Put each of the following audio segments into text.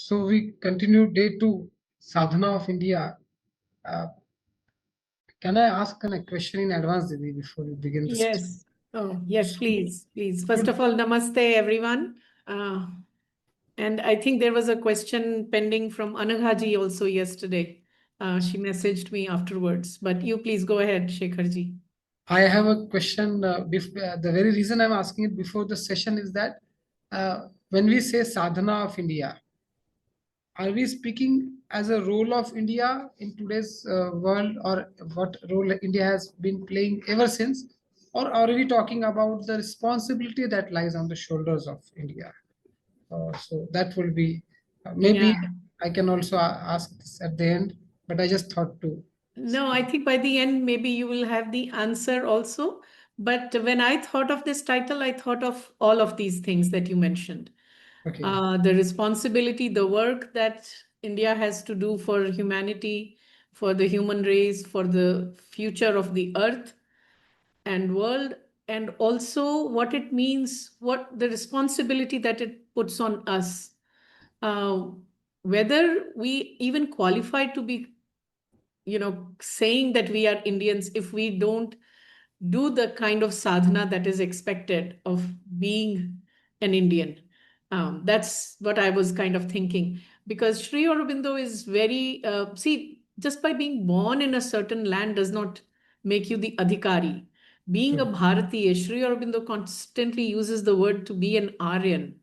So we continue day 2, Sadhana of India. Uh, can I ask a question in advance, Didi, before we begin this? Yes. Oh, yes, please. First Good. of all, namaste, everyone. And I think there was a question pending from Anaghaji also yesterday. She messaged me afterwards, but you please go ahead, Shekharji. I have a question. The very reason I'm asking it before the session is that when we say Sadhana of India, are we speaking as a role of India in today's world, or what role India has been playing ever since? Or are we talking about the responsibility that lies on the shoulders of India? So that will be maybe Yeah. I can also ask this at the end, but I just thought to. No, I think by the end, maybe you will have the answer also. But when I thought of this title, I thought of all of these things that you mentioned. Okay. The responsibility, the work that India has to do for humanity, for the human race, for the future of the earth and world, and also what it means, what the responsibility that it puts on us. Whether we even qualify to be, saying that we are Indians if we don't do the kind of sadhana that is expected of being an Indian. That's what I was kind of thinking. Because Sri Aurobindo is very, just by being born in a certain land does not make you the adhikari. Being a Bharatiya, Sri Aurobindo constantly uses the word to be an Aryan.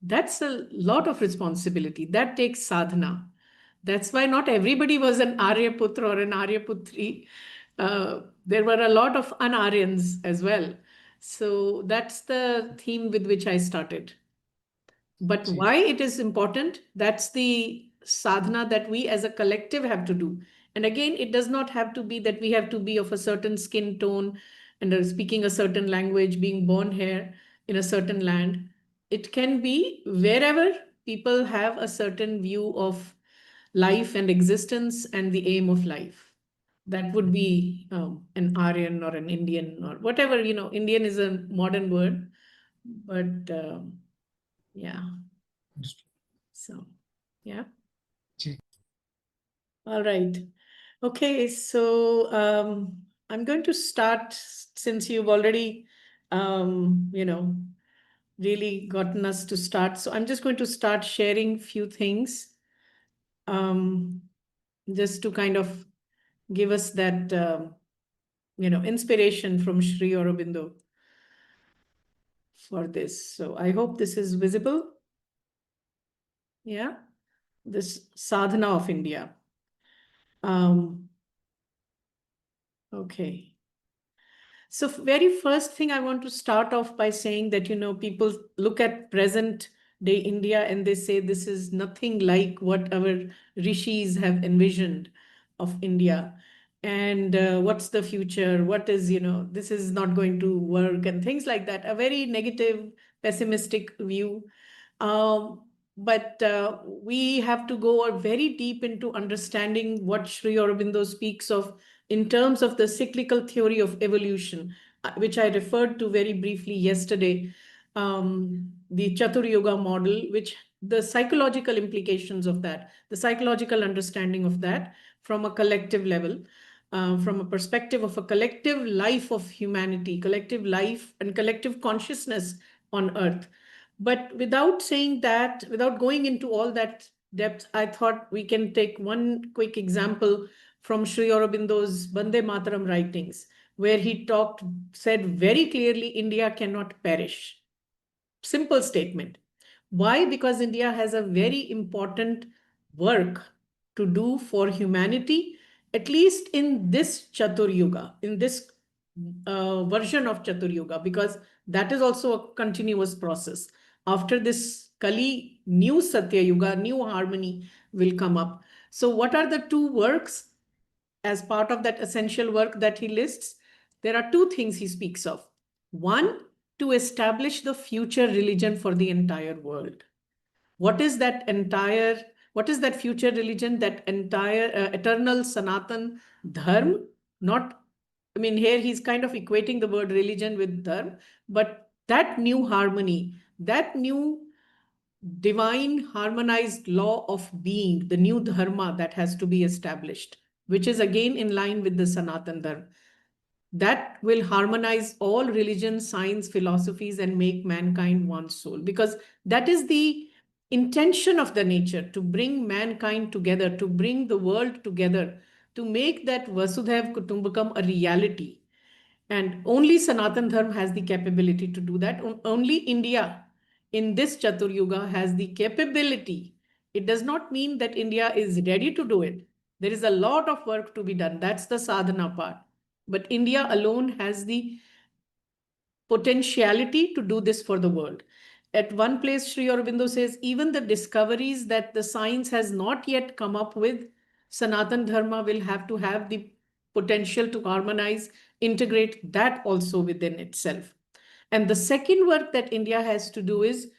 That's a lot of responsibility. That takes sadhana. That's why not everybody was an Aryaputra or an Aryaputri. There were a lot of un-Aryans as well. So that's the theme with which I started. But why it is important, that's the sadhana that we as a collective have to do. And again, it does not have to be that we have to be of a certain skin tone and speaking a certain language, being born here in a certain land. It can be wherever people have a certain view of life and existence and the aim of life. That would be an Aryan or an Indian or whatever, Indian is a modern word, but yeah. So, yeah. All right. Okay, so I'm going to start since you've already, really gotten us to start. So I'm just going to start sharing few things just to kind of give us that, inspiration from Sri Aurobindo for this. So I hope this is visible. Yeah, this Sadhana of India. Okay. So very first thing I want to start off by saying that, people look at present day India and they say this is nothing like what our rishis have envisioned of India. And what's the future? What is, this is not going to work and things like that. A very negative, pessimistic view. But we have to go very deep into understanding what Sri Aurobindo speaks of in terms of the cyclical theory of evolution, which I referred to very briefly yesterday, the Chatur Yoga model, which the psychological implications of that, the psychological understanding of that from a collective level, from a perspective of a collective life of humanity, collective life and collective consciousness on earth. But without saying that, without going into all that depth, I thought we can take one quick example from Sri Aurobindo's Bande Mataram writings, where he said very clearly, India cannot perish. Simple statement. Why? Because India has a very important work to do for humanity, at least in this Chatur Yuga, in this version of Chatur Yuga, because that is also a continuous process. After this Kali, new Satya Yuga, new harmony will come up. So what are the two works as part of that essential work that he lists? There are two things he speaks of. One, to establish the future religion for the entire world. What is that future religion, that entire eternal Sanatan Dharma? Not, here he's kind of equating the word religion with Dharma, but that new harmony, that new divine harmonized law of being, the new dharma that has to be established, which is again in line with the Sanatan Dharma. That will harmonize all religions, science, philosophies, and make mankind one soul. Because that is the intention of the nature, to bring mankind together, to bring the world together, to make that Vasudhaiv Kutumbakam a reality. And only Sanatan Dharma has the capability to do that. Only India in this Chatur Yuga has the capability. It does not mean that India is ready to do it. There is a lot of work to be done. That's the sadhana part. But India alone has the potentiality to do this for the world. At one place, Sri Aurobindo says, even the discoveries that the science has not yet come up with, Sanatan Dharma will have to have the potential to harmonize, integrate that also within itself. And the second work that India has to do is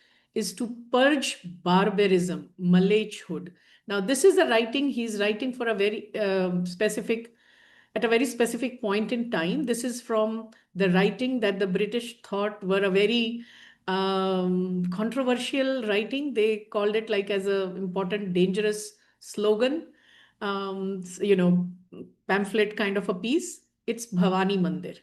to purge barbarism, Malachhood. Now, this is a writing, he's writing for a very at a very specific point in time. This is from the writing that the British thought were a very controversial writing. They called it like as a important, dangerous slogan, pamphlet kind of a piece. It's Bhavani Mandir.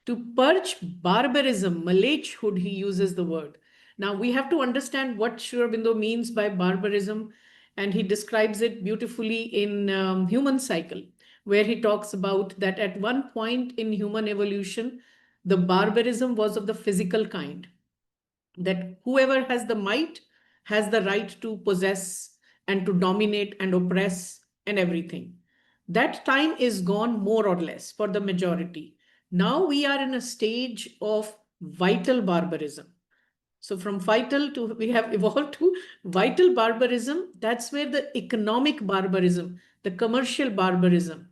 To purge barbarism, Malachhood, he uses the word. Now we have to understand what Sri Aurobindo means by barbarism, and he describes it beautifully in Human Cycle, where he talks about that at one point in human evolution, the barbarism was of the physical kind, that whoever has the might has the right to possess and to dominate and oppress and everything. That time is gone more or less for the majority. Now we are in a stage of vital barbarism. So from vital to, we have evolved to vital barbarism. That's where the economic barbarism, the commercial barbarism.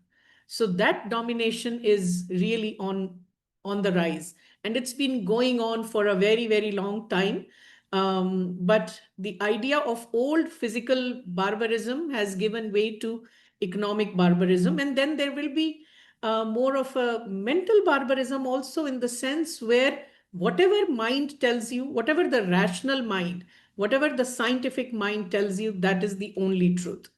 So that domination is really on the rise. And it's been going on for a very, very long time. But the idea of old physical barbarism has given way to economic barbarism. And then there will be more of a mental barbarism also, in the sense where whatever mind tells you, whatever the rational mind, whatever the scientific mind tells you, that is the only truth.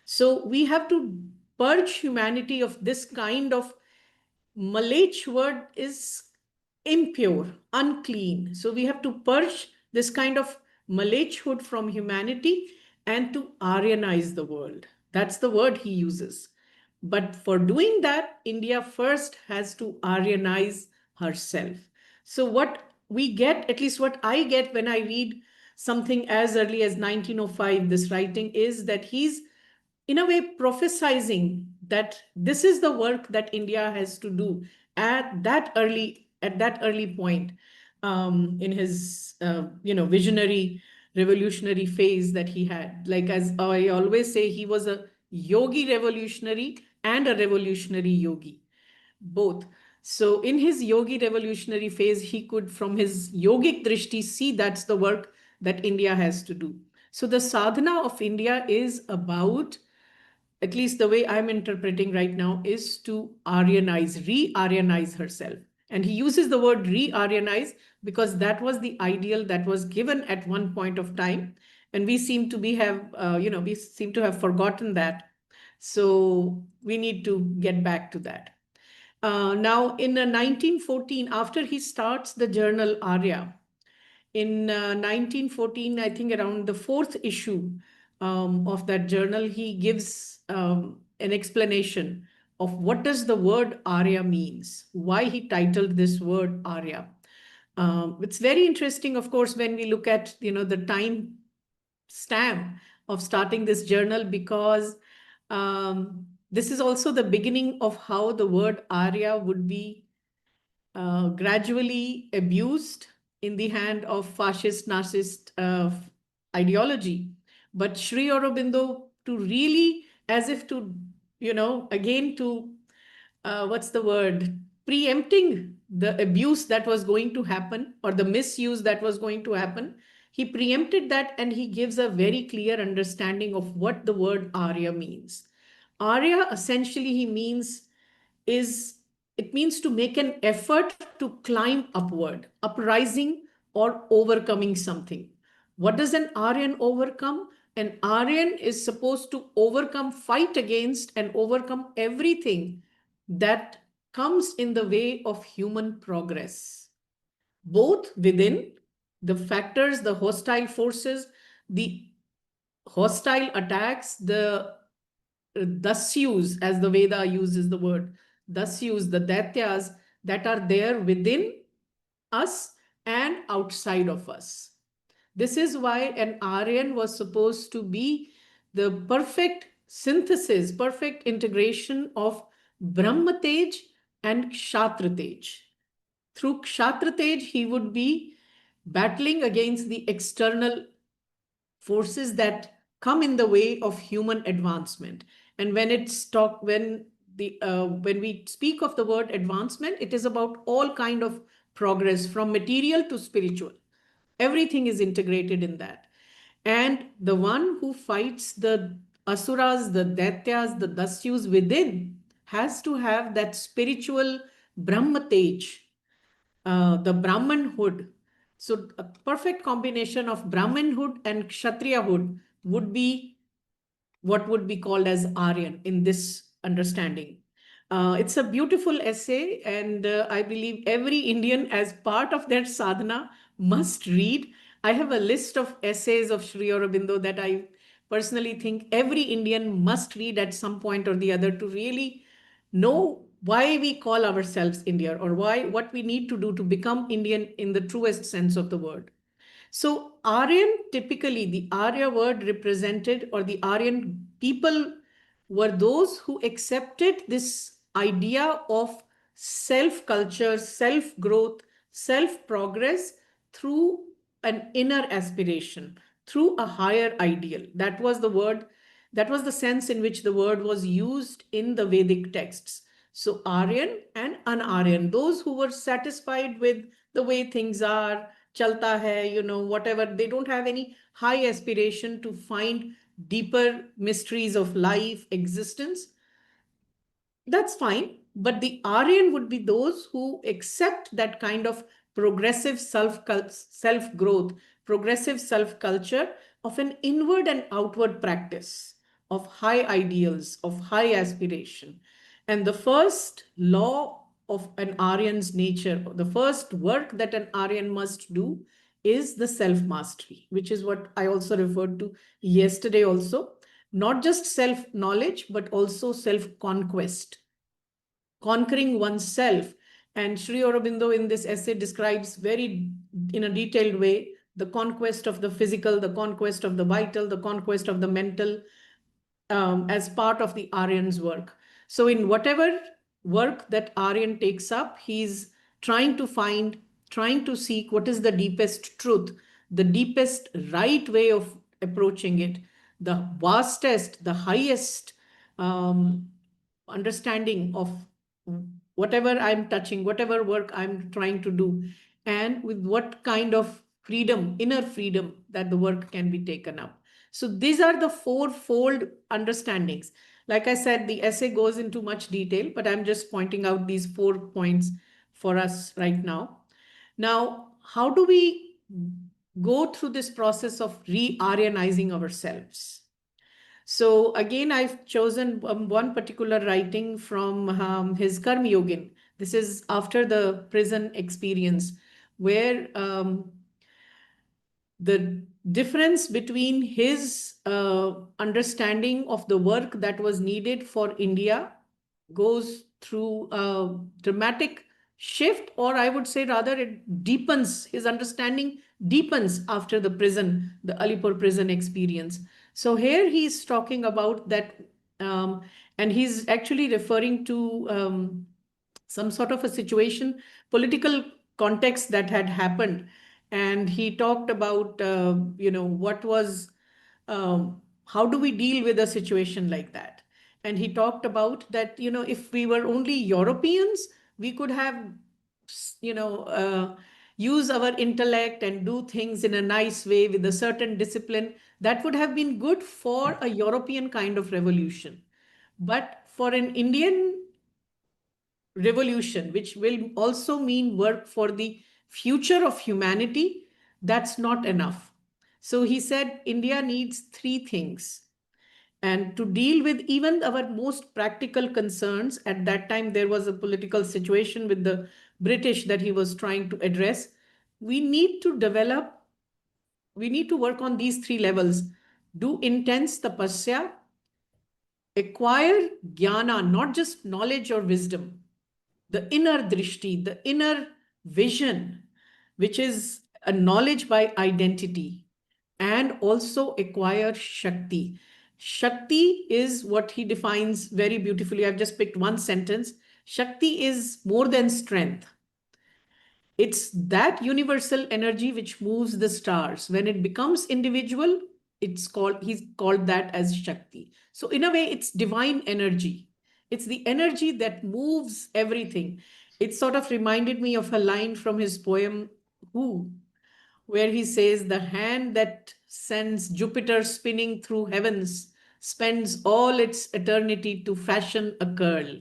So we have to purge humanity of this kind of, Malach word is impure, unclean. So we have to purge this kind of Malachhood from humanity and to Aryanize the world. That's the word he uses. But for doing that, India first has to Aryanize herself. So what we get, at least what I get when I read something as early as 1905, this writing, is that he's in a way prophesizing that this is the work that India has to do at that early point in his visionary revolutionary phase that he had. Like, as I always say, he was a yogi revolutionary and a revolutionary yogi, both. So in his yogi revolutionary phase, he could, from his yogic drishti, see that's the work that India has to do. So the sadhana of India is about, at least the way I'm interpreting right now, is to Aryanize, re-Aryanize herself. And he uses the word re-Aryanize because that was the ideal that was given at one point of time. And we seem to have forgotten that. So we need to get back to that. Now, in 1914, after he starts the journal Arya, in 1914, I think around the fourth issue of that journal, he gives an explanation of what does the word Arya means, why he titled this word Arya. It's very interesting, of course, when we look at the time stamp of starting this journal, because this is also the beginning of how the word Arya would be gradually abused in the hand of fascist, narcissist ideology. But Sri Aurobindo, to really, as if to, again to, what's the word, preempting the abuse that was going to happen or the misuse that was going to happen, he preempted that, and he gives a very clear understanding of what the word Arya means. Arya, essentially, it means to make an effort to climb upward, uprising or overcoming something. What does an Aryan overcome? An Aryan is supposed to overcome, fight against, and overcome everything that comes in the way of human progress, both within the factors, the hostile forces, the hostile attacks, the dasyus, as the Veda uses the word, dasyus, the daityas that are there within us and outside of us. This is why an Aryan was supposed to be the perfect synthesis, perfect integration of Brahmatej and Kshatratej. Through Kshatratej, he would be battling against the external forces that come in the way of human advancement. And when we speak of the word advancement, it is about all kind of progress from material to spiritual. Everything is integrated in that. And the one who fights the asuras, the daityas, the dasyus within has to have that spiritual Brahmatej, the Brahmanhood. So a perfect combination of Brahmanhood and Kshatriyahood would be what would be called as Aryan in this understanding. It's a beautiful essay, and I believe every Indian, as part of their sadhana, must read. I have a list of essays of Sri Aurobindo that I personally think every Indian must read at some point or the other to really know why we call ourselves India, or what we need to do to become Indian in the truest sense of the word. So Aryan, typically the Arya word represented, or the Aryan people were those who accepted this idea of self-culture, self-growth, self-progress through an inner aspiration, through a higher ideal. That was the word, that was the sense in which the word was used in the Vedic texts. So Aryan and un-Aryan, those who were satisfied with the way things are, chalta hai, whatever. They don't have any high aspiration to find deeper mysteries of life, existence. That's fine. But the Aryan would be those who accept that kind of progressive self-growth, progressive self-culture of an inward and outward practice of high ideals, of high aspiration. And the first law of an Aryan's nature, the first work that an Aryan must do is the self-mastery, which is what I also referred to yesterday also. Not just self-knowledge, but also self-conquest, conquering oneself. And Sri Aurobindo in this essay describes very in a detailed way the conquest of the physical, the conquest of the vital, the conquest of the mental, as part of the Aryan's work. So in whatever work that Aryan takes up, he's trying to find, trying to seek what is the deepest truth, the deepest right way of approaching it, the vastest, the highest understanding of whatever I'm touching, whatever work I'm trying to do, and with what kind of freedom, inner freedom, that the work can be taken up. So these are the fourfold understandings. Like I said, the essay goes into much detail, but I'm just pointing out these 4 points for us right now. Now, how do we go through this process of re-Aryanizing ourselves? So again, I've chosen one particular writing from his Karma Yogin. This is after the prison experience, where the difference between his understanding of the work that was needed for India goes through a dramatic shift, or I would say rather it deepens, his understanding deepens after the prison, the Alipur prison experience. So here he's talking about that, and he's actually referring to some sort of a situation, political context that had happened. And he talked about, what was, how do we deal with a situation like that? And he talked about that, if we were only Europeans, we could have, use our intellect and do things in a nice way with a certain discipline. That would have been good for a European kind of revolution. But for an Indian revolution, which will also mean work for the future of humanity, that's not enough. So he said India needs three things. And to deal with even our most practical concerns, at that time there was a political situation with the British that he was trying to address. We need to develop, we need to work on these three levels. Do intense tapasya, acquire jnana, not just knowledge or wisdom, the inner drishti, the inner vision, which is a knowledge by identity, and also acquire Shakti. Shakti is what he defines very beautifully. I've just picked one sentence. Shakti is more than strength. It's that universal energy which moves the stars. When it becomes individual, he's called that as Shakti. So in a way, it's divine energy. It's the energy that moves everything. It sort of reminded me of a line from his poem, Who, where he says, the hand that sends Jupiter spinning through heavens spends all its eternity to fashion a curl.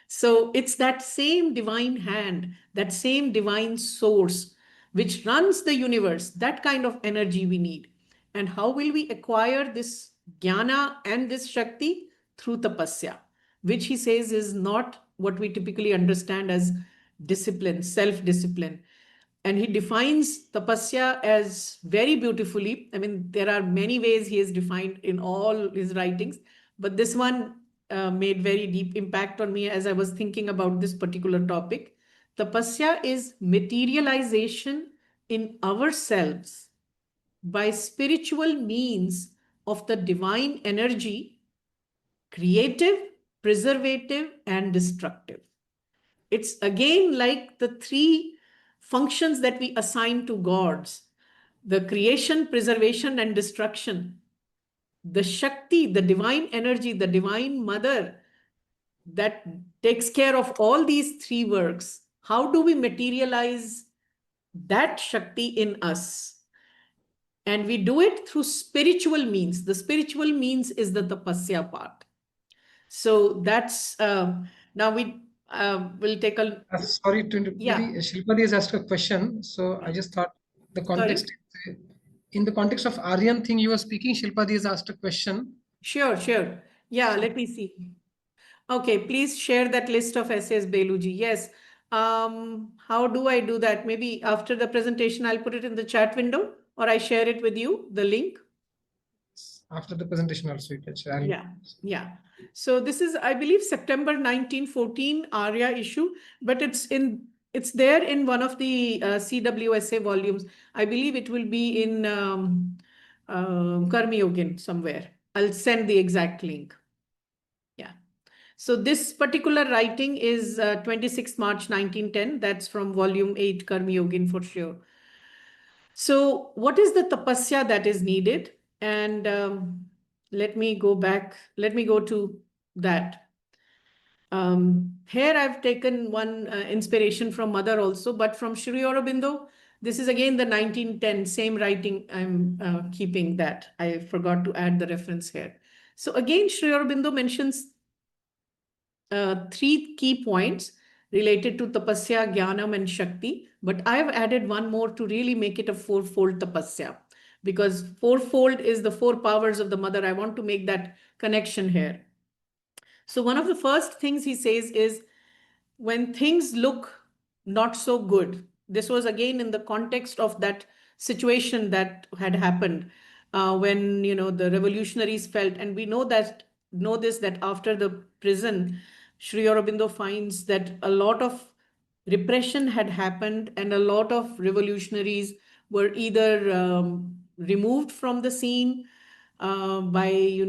So it's that same divine hand, that same divine source which runs the universe, that kind of energy we need. And how will we acquire this jnana and this Shakti? Through tapasya, which he says is not what we typically understand as discipline, self-discipline. And he defines tapasya as very beautifully. I mean, there are many ways he has defined in all his writings, but this one made very deep impact on me as I was thinking about this particular topic. Tapasya is materialization in ourselves by spiritual means of the divine energy, creative, preservative, and destructive. It's again like the three functions that we assign to gods: the creation, preservation, and destruction. The Shakti, the divine energy, the divine mother that takes care of all these three works. How do we materialize that Shakti in us? And we do it through spiritual means. The spiritual means is the tapasya part. So that's now we will take a Sorry to interrupt. yeah. Shilpadi has asked a question, so I just thought the Sorry. context, in the context of Aryan thing you were speaking, Shilpadi has asked a question. Sure, sure. Yeah, let me see. Okay, please share that list of essays, Beluji. Yes. How do I do that? Maybe after the presentation, I'll put it in the chat window, or I share it with you, the link. After the presentation also you can share. Yeah, yeah. So this is, I believe, September 1914 Arya issue, but it's there in one of the CWSA volumes. I believe it will be in Karmi Yogin somewhere. I'll send the exact link. Yeah. So this particular writing is 26th March 1910. That's from volume 8, Karmi Yogin for sure. So what is the tapasya that is needed? And let me go back. Let me go to that. Here I've taken one inspiration from Mother also, but from Sri Aurobindo. This is again the 1910, same writing. I'm keeping that. I forgot to add the reference here. So again, Sri Aurobindo mentions three key points related to tapasya, jnanam, and shakti. But I have added one more to really make it a fourfold tapasya, because fourfold is the four powers of the mother. I want to make that connection here. So one of the first things he says is, when things look not so good, this was again in the context of that situation that had happened when the revolutionaries felt, and we know this, that after the prison, Sri Aurobindo finds that a lot of repression had happened and a lot of revolutionaries were either removed from the scene by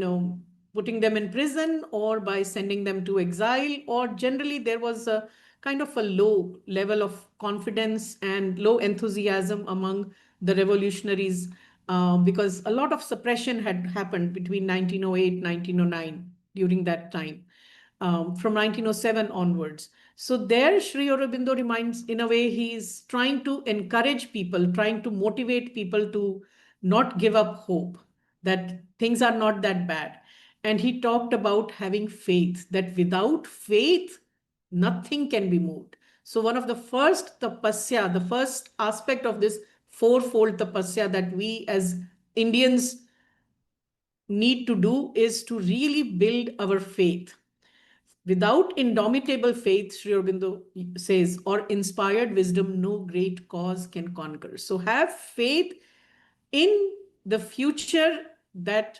putting them in prison or by sending them to exile, or generally there was a kind of a low level of confidence and low enthusiasm among the revolutionaries because a lot of suppression had happened between 1908 1909 during that time, from 1907 onwards. So there Sri Aurobindo reminds, in a way, he is trying to encourage people, trying to motivate people to not give up hope, that things are not that bad. And he talked about having faith, that without faith, nothing can be moved. So one of the first tapasya, the first aspect of this fourfold tapasya that we as Indians need to do is to really build our faith. Without indomitable faith, Sri Aurobindo says, or inspired wisdom, no great cause can conquer. So have faith in the future that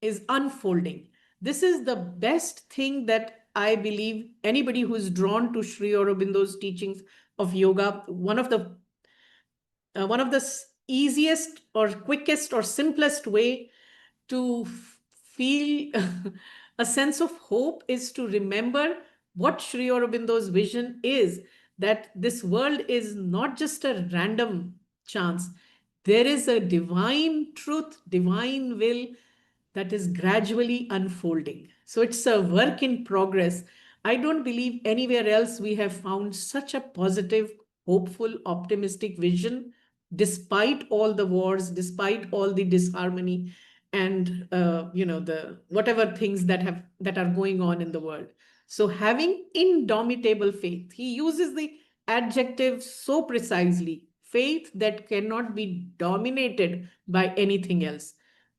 is unfolding. This is the best thing that I believe anybody who is drawn to Sri Aurobindo's teachings of yoga, one of the easiest or quickest or simplest way to feel a sense of hope is to remember what Sri Aurobindo's vision is, that this world is not just a random chance. There is a divine truth, divine will that is gradually unfolding. So it's a work in progress. I don't believe anywhere else we have found such a positive, hopeful, optimistic vision, despite all the wars, despite all the disharmony, and the whatever things that are going on in the world. So having indomitable faith, he uses the adjective so precisely, faith that cannot be dominated by anything else.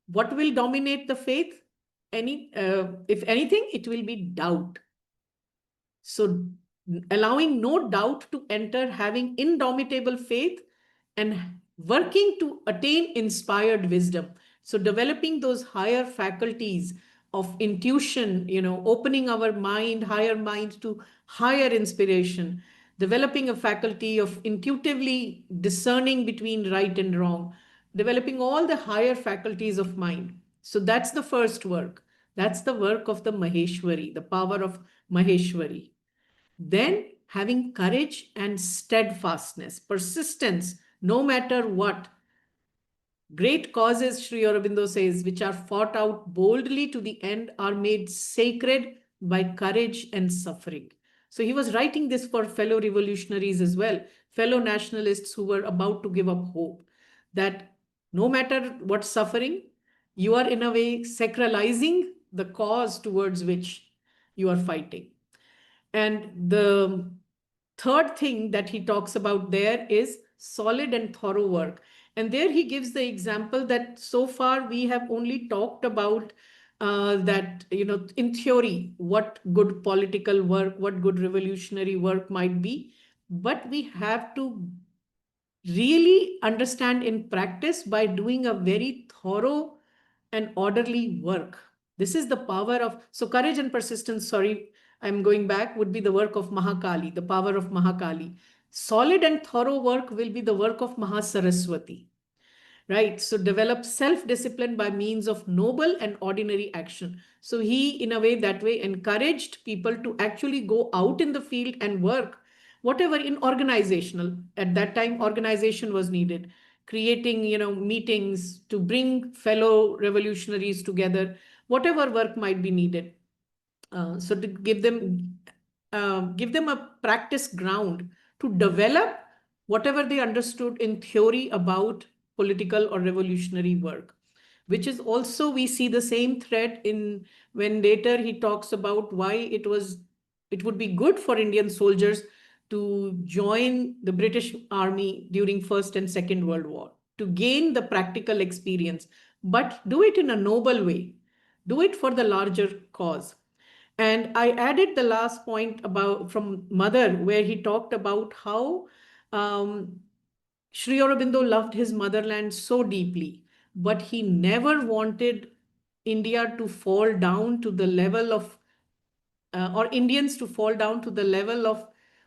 What will dominate the faith? If anything, it will be doubt. So allowing no doubt to enter, having indomitable faith, and working to attain inspired wisdom. So developing those higher faculties of intuition, opening our mind, higher mind to higher inspiration, developing a faculty of intuitively discerning between right and wrong, developing all the higher faculties of mind. So that's the first work. That's the work of the Maheshwari, the power of Maheshwari. Then having courage and steadfastness, persistence, no matter what. Great causes, Sri Aurobindo says, which are fought out boldly to the end, are made sacred by courage and suffering. So he was writing this for fellow revolutionaries as well, fellow nationalists who were about to give up hope, that no matter what suffering, you are in a way sacralizing the cause towards which you are fighting. And the third thing that he talks about there is solid and thorough work. And there he gives the example that so far we have only talked about that, in theory, what good political work, what good revolutionary work might be. But we have to really understand in practice by doing a very thorough and orderly work. This is the power of, so courage and persistence, sorry, I'm going back, would be the work of Mahakali, the power of Mahakali. Solid and thorough work will be the work of Mahasaraswati, right? So develop self-discipline by means of noble and ordinary action. So he, in a way, that way encouraged people to actually go out in the field and work, whatever in organizational. At that time, organization was needed, creating, meetings to bring fellow revolutionaries together, whatever work might be needed. So to give them a practice ground to develop whatever they understood in theory about political or revolutionary work, which is also, we see the same thread in when later he talks about why it would be good for Indian soldiers to join the British Army during First and Second World War, to gain the practical experience, but do it in a noble way, do it for the larger cause. And I added the last point about from Mother, where he talked about how Sri Aurobindo loved his motherland so deeply, but he never wanted India to fall down to the level of, or Indians to fall down to the level of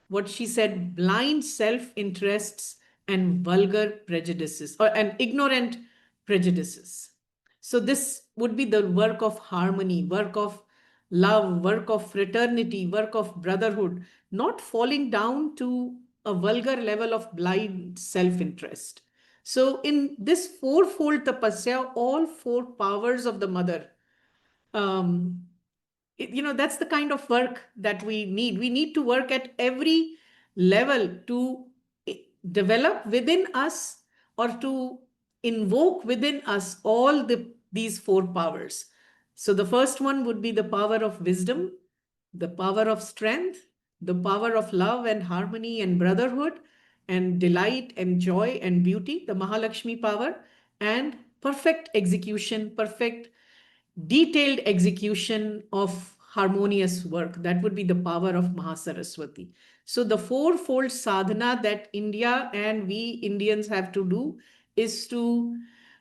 what she said, blind self-interests and vulgar prejudices, and ignorant prejudices. So this would be the work of harmony, work of love, work of fraternity, work of brotherhood, not falling down to a vulgar level of blind self-interest. So in this fourfold tapasya, all four powers of the mother, that's the kind of work that we need. We need to work at every level to develop within us or to invoke within us all these four powers. So the first one would be the power of wisdom, the power of strength, the power of love and harmony and brotherhood and delight and joy and beauty, the Mahalakshmi power, and perfect execution, perfect detailed execution of harmonious work. That would be the power of Mahasaraswati. So the fourfold sadhana that India and we Indians have to do is to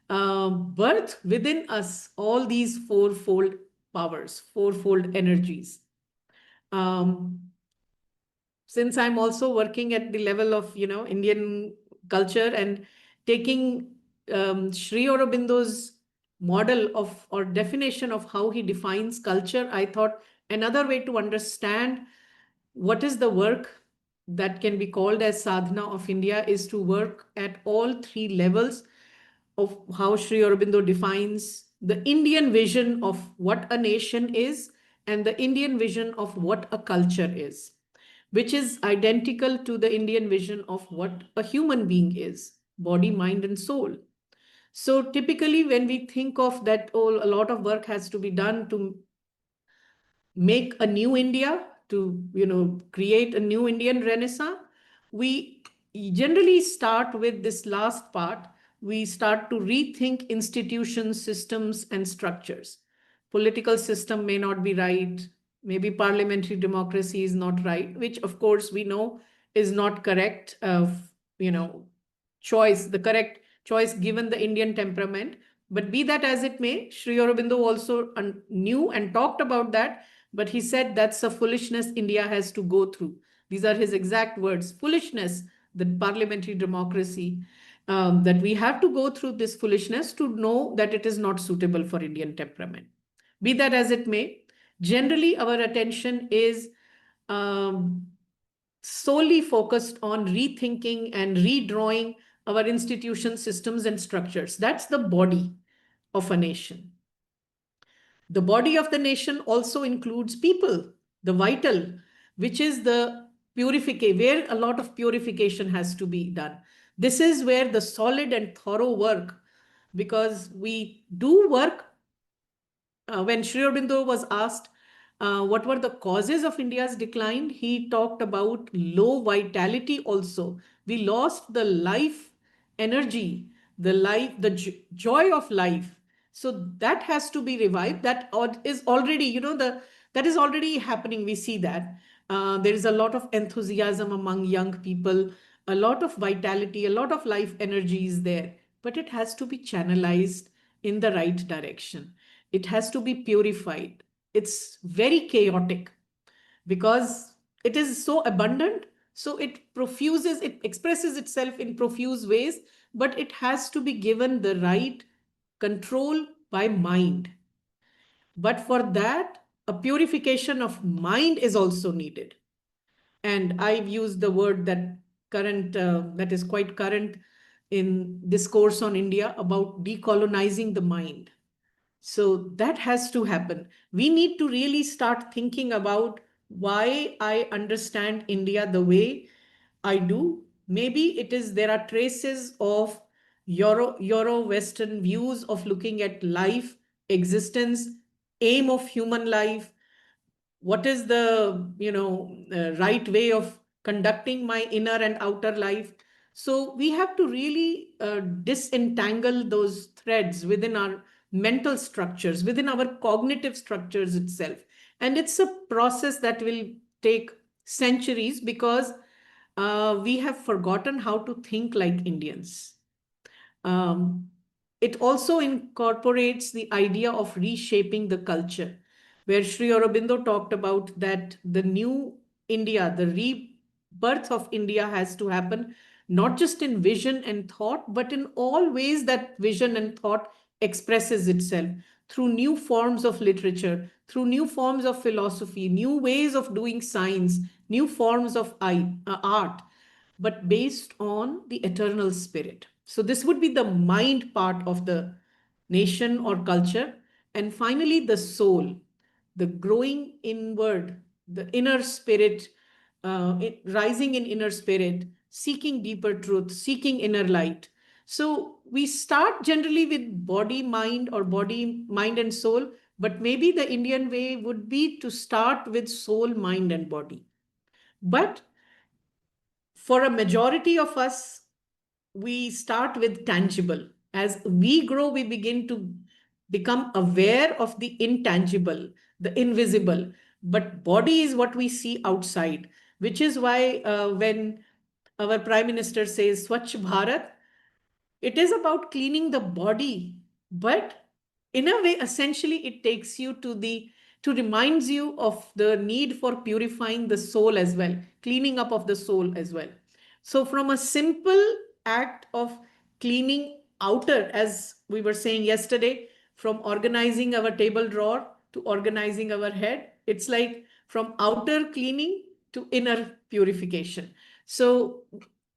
birth within us all these fourfold powers, fourfold energies. Since I'm also working at the level of, Indian culture and taking Sri Aurobindo's model of or definition of how he defines culture, I thought another way to understand what is the work that can be called as sadhana of India is to work at all three levels of how Sri Aurobindo defines the Indian vision of what a nation is and the Indian vision of what a culture is, which is identical to the Indian vision of what a human being is, body, mind, and soul. So typically, when we think of that, oh, a lot of work has to be done to make a new India, to create a new Indian Renaissance, we generally start with this last part. We start to rethink institutions, systems, and structures. Political system may not be right. Maybe parliamentary democracy is not right, which of course we know is not correct. Choice, the correct choice given the Indian temperament. But be that as it may, Sri Aurobindo also knew and talked about that, but he said that's a foolishness India has to go through. These are his exact words: foolishness, the parliamentary democracy, that we have to go through this foolishness to know that it is not suitable for Indian temperament. Be that as it may, generally our attention is solely focused on rethinking and redrawing our institution, systems, and structures. That's the body of a nation. The body of the nation also includes people, the vital, which is the purification, where a lot of purification has to be done. This is where the solid and thorough work, because we do work. When Sri Aurobindo was asked what were the causes of India's decline, he talked about low vitality also. We lost the life energy, the joy of life. So that has to be revived. That is already, that is already happening. We see that. There is a lot of enthusiasm among young people, a lot of vitality, a lot of life energy is there, but it has to be channelized in the right direction. It has to be purified. It's very chaotic because it is so abundant. So it profuses, it expresses itself in profuse ways, but it has to be given the right control by mind. But for that, a purification of mind is also needed. And I've used the word that is quite current in discourse on India about decolonizing the mind. So that has to happen. We need to really start thinking about why I understand India the way I do. Maybe it is there are traces of Euro-Western views of looking at life, existence, aim of human life, what is the right way of conducting my inner and outer life. So we have to really disentangle those threads within our mental structures, within our cognitive structures itself. And it's a process that will take centuries because we have forgotten how to think like Indians. It also incorporates the idea of reshaping the culture, where Sri Aurobindo talked about that the new India, the rebirth of India has to happen not just in vision and thought, but in all ways that vision and thought expresses itself through new forms of literature, through new forms of philosophy, new ways of doing science, new forms of art, but based on the eternal spirit. So this would be the mind part of the nation or culture. And finally, the soul, the growing inward, the inner spirit, rising in inner spirit, seeking deeper truth, seeking inner light. So we start generally with body, mind, or body, mind, and soul. But maybe the Indian way would be to start with soul, mind, and body. But for a majority of us, we start with tangible. As we grow, we begin to become aware of the intangible, the invisible. But body is what we see outside, which is why when our Prime Minister says Swachh Bharat, it is about cleaning the body, but in a way, essentially, it takes you to reminds you of the need for purifying the soul as well, cleaning up of the soul as well. So, from a simple act of cleaning outer, as we were saying yesterday, from organizing our table drawer to organizing our head, it's like from outer cleaning to inner purification. So,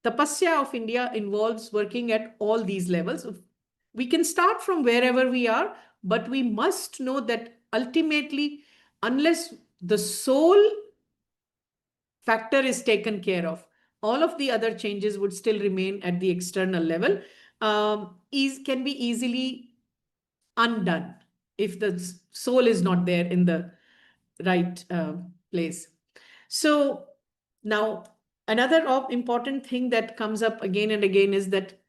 Tapasya of India involves working at all these levels. We can start from wherever we are, but we must know that ultimately, unless the soul factor is taken care of, all of the other changes would still remain at the external level, can be easily undone if the soul is not there in the right place. So now, another important thing that comes up again and again is that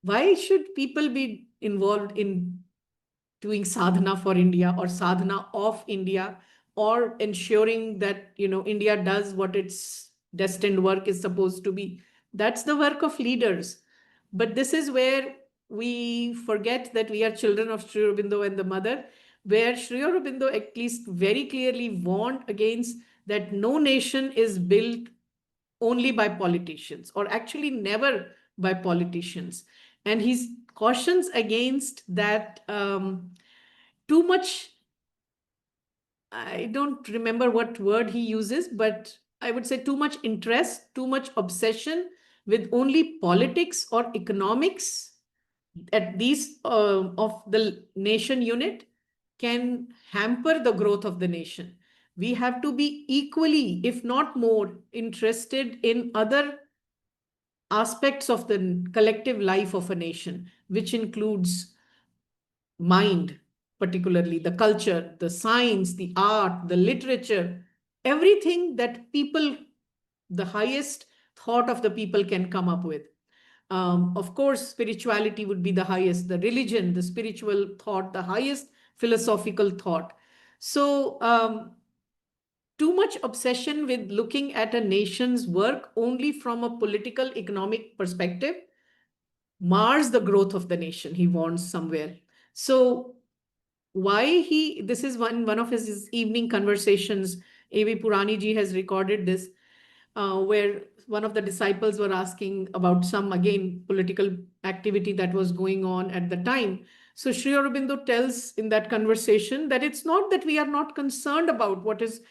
why should people be involved in doing sadhana for India or sadhana of India, or ensuring that India does what its destined work is supposed to be? That's the work of leaders. But this is where we forget that we are children of Sri Aurobindo and the mother, where Sri Aurobindo at least very clearly warned against that no nation is built only by politicians, or actually never by politicians. And he cautions against that too much. I don't remember what word he uses, but I would say too much interest, too much obsession with only politics or economics at these of the nation unit can hamper the growth of the nation. We have to be equally, if not more, interested in other aspects of the collective life of a nation, which includes mind, particularly the culture, the science, the art, the literature, everything that people, the highest thought of the people can come up with. Of course, spirituality would be the highest, the religion, the spiritual thought, the highest philosophical thought. So, too much obsession with looking at a nation's work only from a political, economic perspective mars the growth of the nation, he warns somewhere. So, this is one of his evening conversations. A.V. Purani ji has recorded this, where one of the disciples were asking about some, again, political activity that was going on at the time. So Sri Aurobindo tells in that conversation that it's not that we are not concerned about what is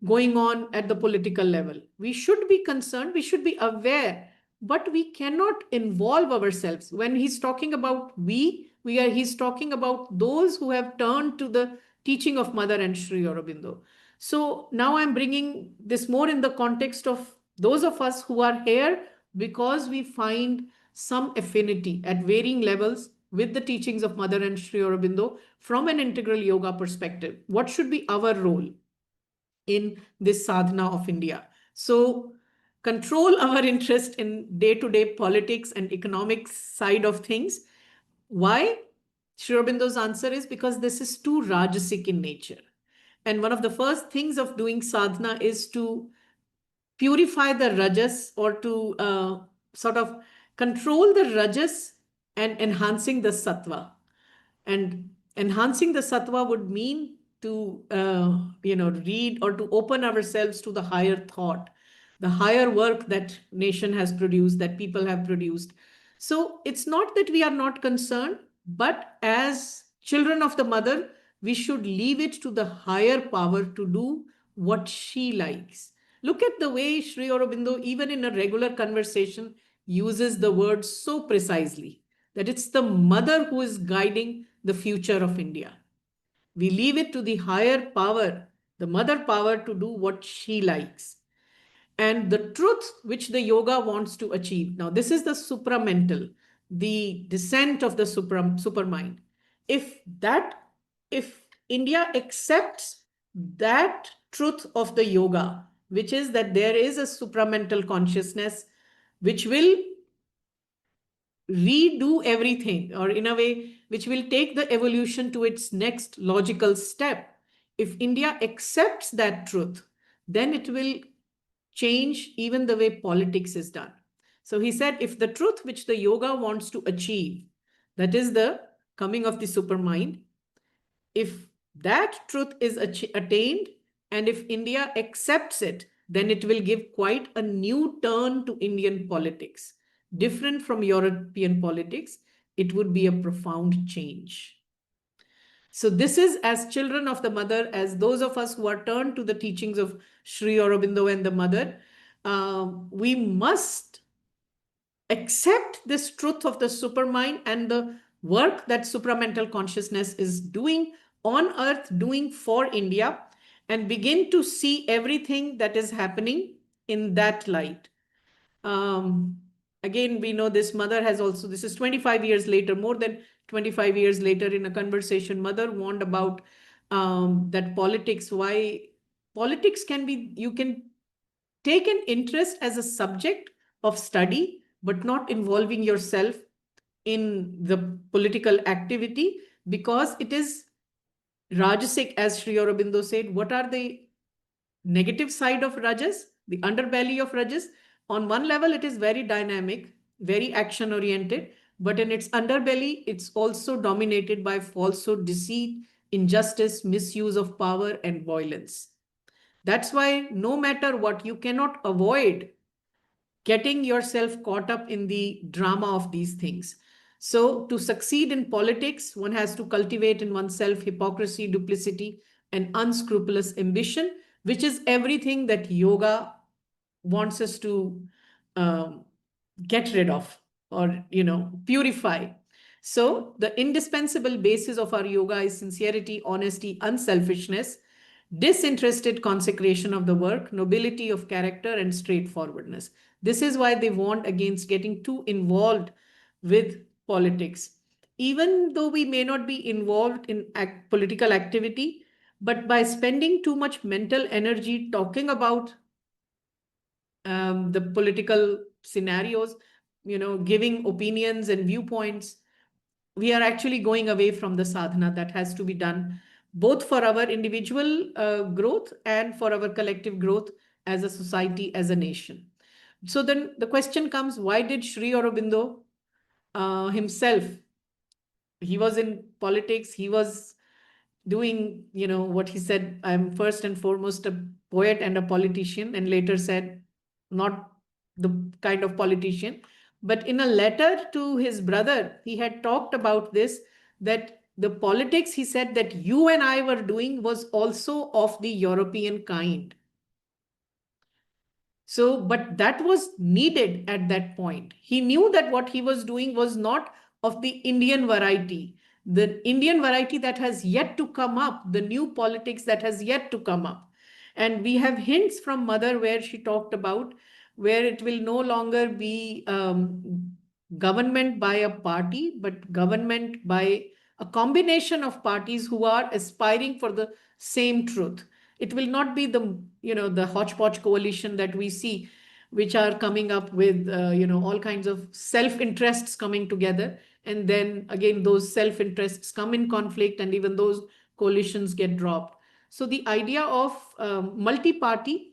going on at the political level. We should be concerned, we should be aware, but we cannot involve ourselves. When he's talking about he's talking about those who have turned to the teaching of Mother and Sri Aurobindo. So now I'm bringing this more in the context of those of us who are here because we find some affinity at varying levels with the teachings of Mother and Sri Aurobindo from an integral yoga perspective. What should be our role in this sadhana of India? So control our interest in day-to-day politics and economic side of things. Why? Sri Aurobindo's answer is because this is too rajasic in nature. And one of the first things of doing sadhana is to purify the rajas, or to sort of control the rajas and enhancing the sattva. And enhancing the sattva would mean to read or to open ourselves to the higher thought, the higher work that nation has produced, that people have produced. So it's not that we are not concerned, but as children of the mother, we should leave it to the higher power to do what she likes. Look at the way Sri Aurobindo, even in a regular conversation, uses the word so precisely, that it's the mother who is guiding the future of India. We leave it to the higher power, the mother power, to do what she likes. And the truth which the yoga wants to achieve. Now, this is the supramental, the descent of the supermind. If India accepts that truth of the yoga, which is that there is a supramental consciousness which will redo everything, or in a way which will take the evolution to its next logical step. If India accepts that truth, then it will change even the way politics is done. So he said, if the truth which the yoga wants to achieve, that is the coming of the supermind, if that truth is attained, and if India accepts it, then it will give quite a new turn to Indian politics, different from European politics. It would be a profound change. So this is, as children of the mother, as those of us who are turned to the teachings of Sri Aurobindo and the mother, we must accept this truth of the supermind and the work that supramental consciousness is doing on earth, doing for India, and begin to see everything that is happening in that light. Again, we know this mother has also, this is 25 years later, more than 25 years later, in a conversation, mother warned about that politics, why politics can be, you can take an interest as a subject of study, but not involving yourself in the political activity, because it is Rajasic, as Sri Aurobindo said. What are the negative side of Rajas, the underbelly of Rajas? On one level, it is very dynamic, very action oriented, but in its underbelly, it's also dominated by falsehood, deceit, injustice, misuse of power, and violence. That's why no matter what, you cannot avoid getting yourself caught up in the drama of these things. So to succeed in politics, one has to cultivate in oneself hypocrisy, duplicity, and unscrupulous ambition, which is everything that yoga wants us to get rid of, or purify. So the indispensable basis of our yoga is sincerity, honesty, unselfishness, disinterested consecration of the work, nobility of character, and straightforwardness. This is why they warned against getting too involved with politics. Even though we may not be involved in political activity, but by spending too much mental energy talking about the political scenarios, giving opinions and viewpoints, we are actually going away from the sadhana that has to be done both for our individual growth and for our collective growth as a society, as a nation. So then the question comes, why did Sri Aurobindo himself, he was in politics, he was doing, what he said, I'm first and foremost a poet and a politician, and later said, not the kind of politician. But in a letter to his brother, he had talked about this, that the politics, he said, that you and I were doing was also of the European kind. So, but that was needed at that point. He knew that what he was doing was not of the Indian variety, the Indian variety that has yet to come up, the new politics that has yet to come up. And we have hints from Mother where she talked about where it will no longer be government by a party, but government by a combination of parties who are aspiring for the same truth. It will not be the hodgepodge coalition that we see, which are coming up with all kinds of self-interests coming together, and then again those self-interests come in conflict, and even those coalitions get dropped. So the idea of multi-party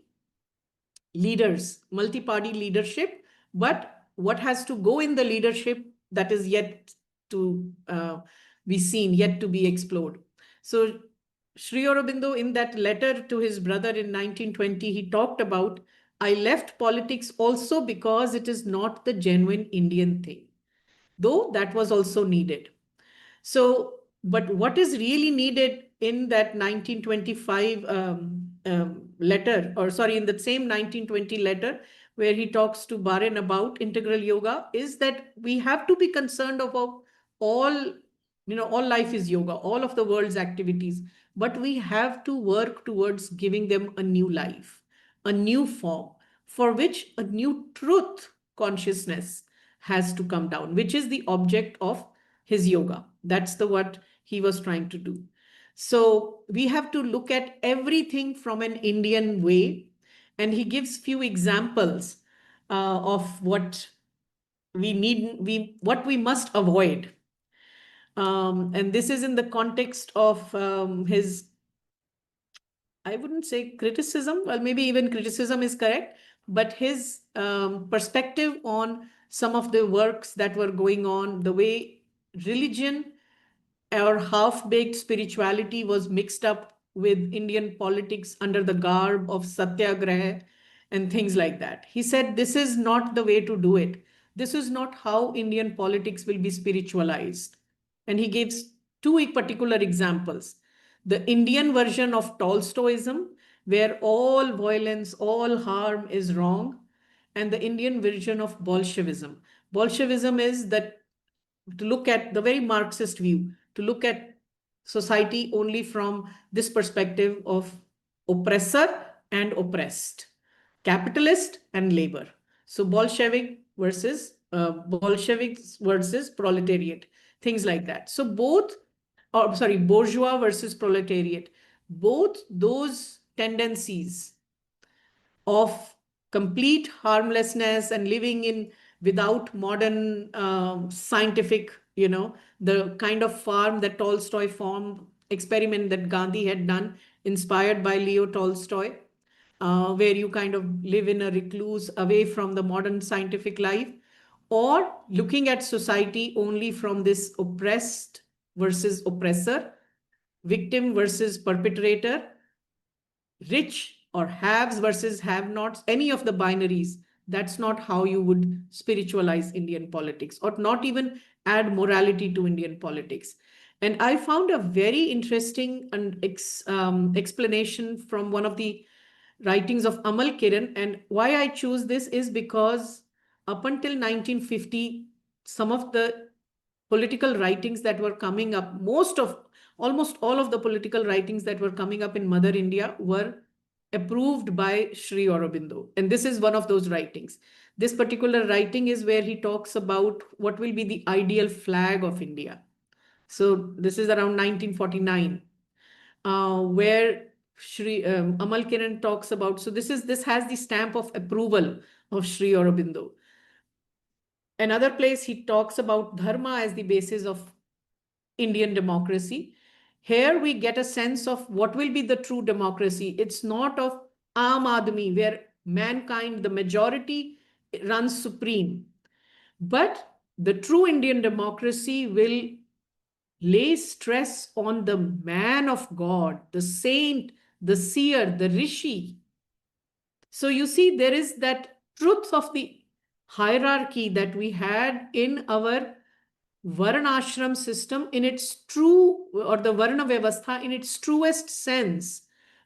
leaders, multi-party leadership, but what has to go in the leadership, that is yet to be seen, yet to be explored. So Sri Aurobindo, in that letter to his brother in 1920, he talked about, I left politics also because it is not the genuine Indian thing, though that was also needed. So, but what is really needed in that 1925 letter, or sorry, in the same 1920 letter, where he talks to Baren about integral yoga, is that we have to be concerned about all, all life is yoga, all of the world's activities, but we have to work towards giving them a new life, a new form, for which a new truth consciousness has to come down, which is the object of his yoga. That's what he was trying to do. So we have to look at everything from an Indian way. And he gives few examples of what what we must avoid. And this is in the context of his, I wouldn't say criticism, well, maybe even criticism is correct, but his perspective on some of the works that were going on, the way religion or half-baked spirituality was mixed up with Indian politics under the garb of satyagraha and things like that. He said, this is not the way to do it. This is not how Indian politics will be spiritualized. And he gives two particular examples. The Indian version of Tolstoyism, where all violence, all harm is wrong, and the Indian version of Bolshevism. Bolshevism is that, to look at the very Marxist view, to look at society only from this perspective of oppressor and oppressed, capitalist and labor. So Bolsheviks versus proletariat, things like that. So bourgeois versus proletariat, both those tendencies of complete harmlessness and living in without modern scientific, the kind of farm that Tolstoy farm experiment that Gandhi had done, inspired by Leo Tolstoy, where you kind of live in a recluse away from the modern scientific life, or looking at society only from this oppressed versus oppressor, victim versus perpetrator, rich or haves versus have nots, any of the binaries. That's not how you would spiritualize Indian politics, or not even add morality to Indian politics. And I found a very interesting explanation from one of the writings of Amal Kiran. And why I choose this is because up until 1950, some of the political writings that were coming up, almost all of the political writings that were coming up in Mother India were approved by Sri Aurobindo. And this is one of those writings. This particular writing is where he talks about what will be the ideal flag of India. So this is around 1949, where Amal Kiran talks about. So this has the stamp of approval of Sri Aurobindo. Another place he talks about dharma as the basis of Indian democracy. Here we get a sense of what will be the true democracy. It's not of Aam Aadmi, where mankind, the majority, runs supreme. But the true Indian democracy will lay stress on the man of God, the saint, the seer, the rishi. So you see, there is that truth of the hierarchy that we had in our Varnashram system in its true, or the Varna Vyavastha in its truest sense,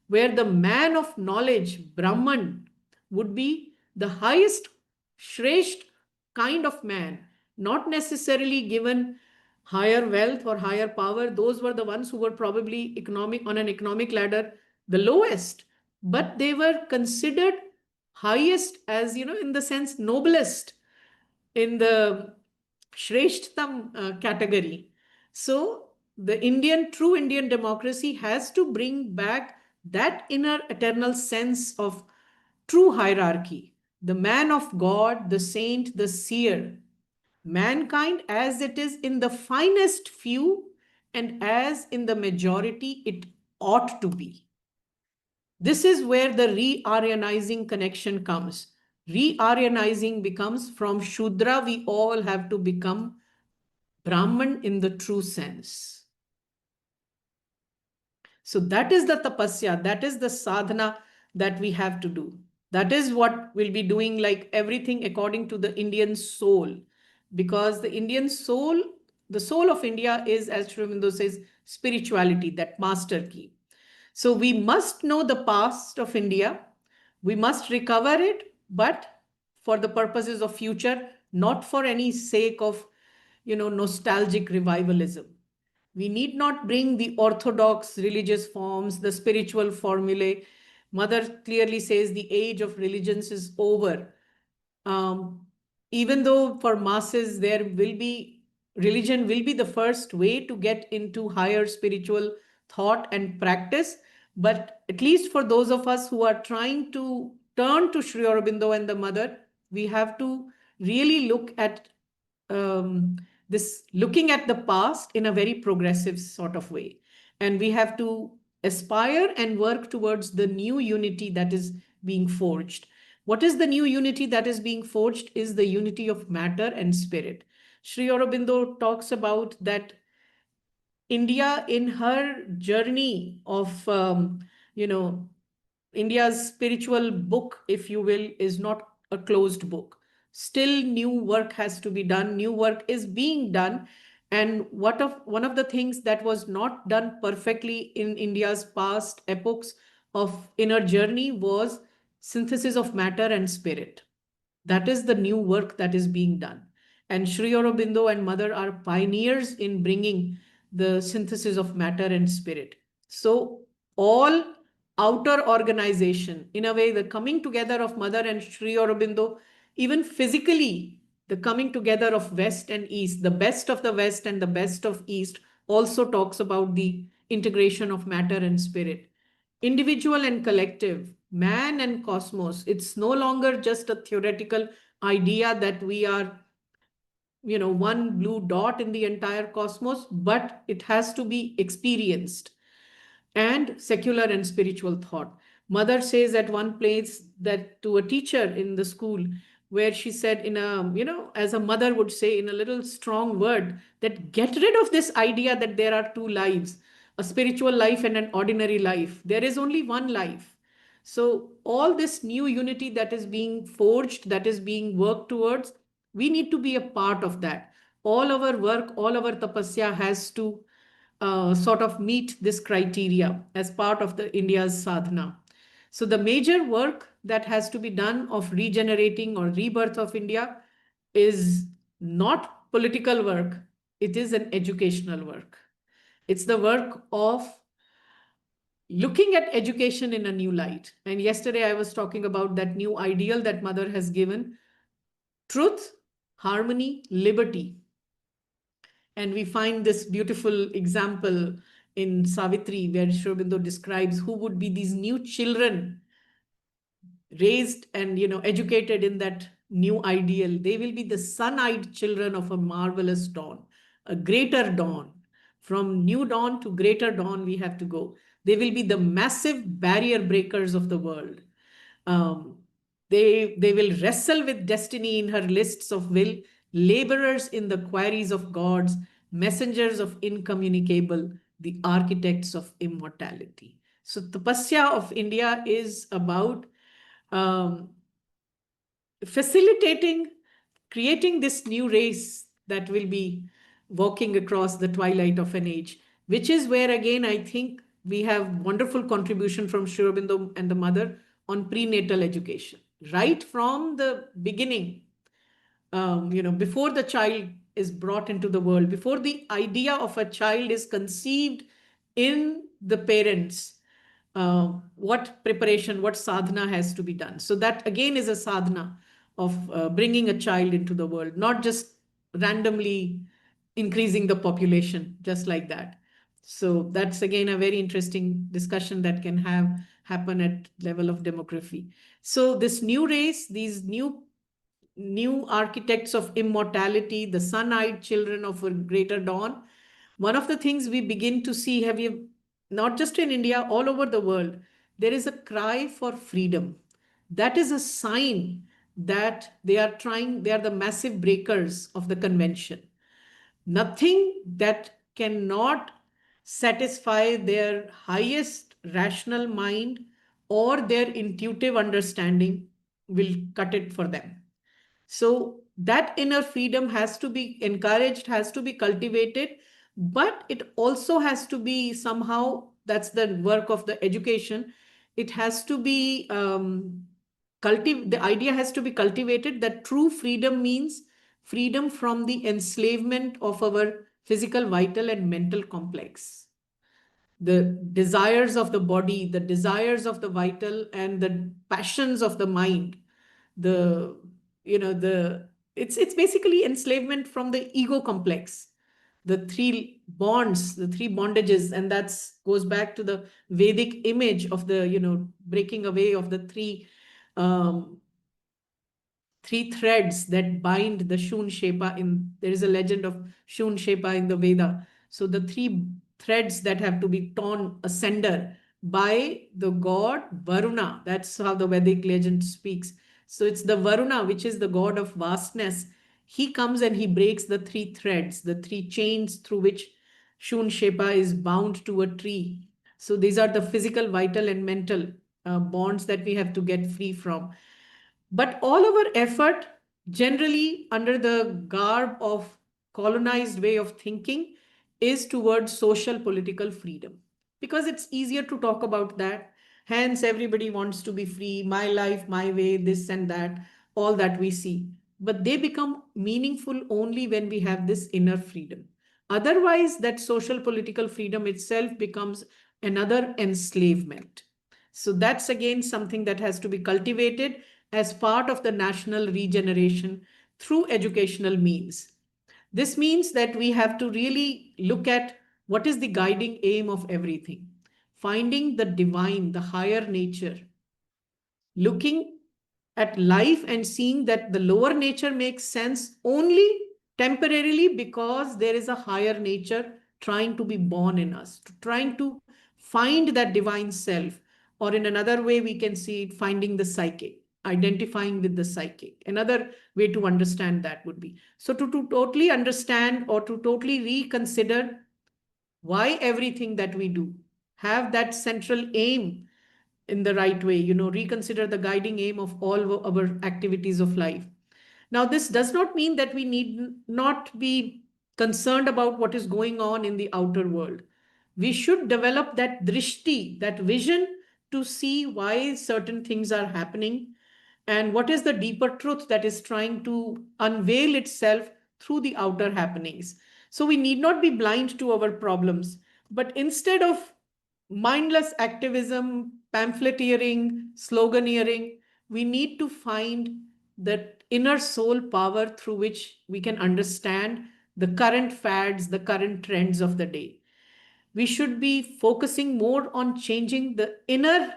where the man of knowledge, Brahman, would be the highest, Shresht kind of man, not necessarily given higher wealth or higher power. Those were the ones who were probably on an economic ladder, the lowest, but they were considered highest as, in the sense, noblest in the Shreshtham category. So the true Indian democracy has to bring back that inner eternal sense of true hierarchy. The man of God, the saint, the seer, mankind as it is in the finest few and as in the majority it ought to be. This is where the re-Aryanizing connection comes. Re-Aryanizing becomes from Shudra, we all have to become Brahman in the true sense. So that is the tapasya, that is the sadhana that we have to do. That is what we'll be doing, like everything according to the Indian soul. Because the Indian soul, the soul of India is, as Sri Aurobindo says, spirituality, that master key. So we must know the past of India. We must recover it, but for the purposes of future, not for any sake of, nostalgic revivalism. We need not bring the orthodox religious forms, the spiritual formulae. Mother clearly says the age of religions is over. Even though for masses, religion will be the first way to get into higher spiritual thought and practice. But at least for those of us who are trying to turn to Sri Aurobindo and the Mother, we have to really look at this looking at the past in a very progressive sort of way. And we have to aspire and work towards the new unity that is being forged. What is the new unity that is being forged is the unity of matter and spirit. Sri Aurobindo talks about that India in her journey of, India's spiritual book, if you will, is not a closed book. Still, new work has to be done. New work is being done. And one of the things that was not done perfectly in India's past epochs of inner journey was synthesis of matter and spirit. That is the new work that is being done. And Sri Aurobindo and Mother are pioneers in bringing the synthesis of matter and spirit. So all outer organization, in a way, the coming together of Mother and Sri Aurobindo, even physically, the coming together of West and East, the best of the West and the best of East, also talks about the integration of matter and spirit. Individual and collective, man and cosmos. It's no longer just a theoretical idea that we are, one blue dot in the entire cosmos, but it has to be experienced. And secular and spiritual thought. Mother says at one place that to a teacher in the school, where she said in a, as a mother would say in a little strong word, that get rid of this idea that there are two lives, a spiritual life and an ordinary life. There is only one life. So all this new unity that is being forged, that is being worked towards, we need to be a part of that. All our work, all our tapasya has to sort of meet this criteria as part of the India's sadhana. So the major work that has to be done of regenerating or rebirth of India is not political work. It is an educational work. It's the work of looking at education in a new light. And yesterday I was talking about that new ideal that Mother has given: truth, harmony, liberty. And we find this beautiful example in Savitri, where Sri Aurobindo describes who would be these new children raised and educated in that new ideal. They will be the sun-eyed children of a marvelous dawn, a greater dawn. From new dawn to greater dawn, we have to go. They will be the massive barrier breakers of the world. Um, they will wrestle with destiny in her lists of will, laborers in the quarries of gods, messengers of incommunicable, the architects of immortality. So Tapasya of India is about um, facilitating, creating this new race that will be walking across the twilight of an age, which is where, again, I think we have wonderful contribution from Sri Aurobindo and the Mother on prenatal education, right from the beginning, before the child is brought into the world, before the idea of a child is conceived in the parents, what preparation, what sadhana has to be done. So that again is a sadhana of bringing a child into the world, not just randomly increasing the population just like that. So that's again a very interesting discussion that can happen at level of demography. So this new race, these new architects of immortality, the sun-eyed children of a greater dawn. One of the things we begin to see, have you, not just in India, all over the world, there is a cry for freedom. That is a sign that they are the massive breakers of the convention. Nothing that cannot satisfy their highest rational mind or their intuitive understanding will cut it for them. So that inner freedom has to be encouraged, has to be cultivated, but it also has to be somehow, that's the work of the education. It has to be the idea has to be cultivated that true freedom means freedom from the enslavement of our physical, vital, and mental complex. The desires of the body, the desires of the vital, and the passions of the mind, the it's basically enslavement from the ego complex, the three bonds, the three bondages, and that's goes back to the Vedic image of the breaking away of the three um, three threads that bind the Shun Shepa there is a legend of Shun Shepa in the Veda. So the three threads that have to be torn asunder by the god Varuna. That's how the Vedic legend speaks. So it's the Varuna, which is the god of vastness. He comes and he breaks the three threads, the three chains through which Shun Shepa is bound to a tree. So these are the physical, vital, and mental bonds that we have to get free from. But all our effort, generally under the garb of colonized way of thinking, is towards social political freedom. Because it's easier to talk about that. Hence, everybody wants to be free, my life, my way, this and that, all that we see. But they become meaningful only when we have this inner freedom. Otherwise, that social political freedom itself becomes another enslavement. So that's again something that has to be cultivated as part of the national regeneration through educational means. This means that we have to really look at what is the guiding aim of everything. Finding the divine, the higher nature, looking at life and seeing that the lower nature makes sense only temporarily because there is a higher nature trying to be born in us, trying to find that divine self. Or in another way, we can see it finding the psychic, identifying with the psychic. Another way to understand that would be so to totally understand or to totally reconsider why everything that we do have that central aim in the right way, reconsider the guiding aim of all our activities of life. Now, this does not mean that we need not be concerned about what is going on in the outer world. We should develop that drishti, that vision to see why certain things are happening and what is the deeper truth that is trying to unveil itself through the outer happenings. So we need not be blind to our problems, but instead of mindless activism, pamphleteering, sloganeering, we need to find that inner soul power through which we can understand the current fads, the current trends of the day. We should be focusing more on changing the inner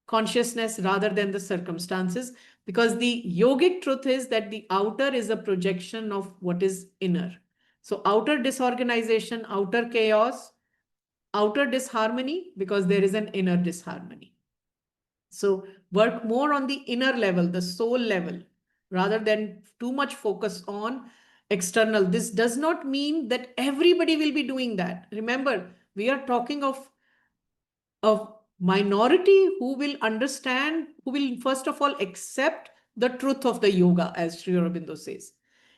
consciousness rather than the circumstances, because the yogic truth is that the outer is a projection of what is inner. So outer disorganization, outer chaos, outer disharmony, because there is an inner disharmony. So work more on the inner level, the soul level, rather than too much focus on external. This does not mean that everybody will be doing that. Remember, we are talking of a minority who will understand, who will first of all accept the truth of the yoga, as Sri Aurobindo says.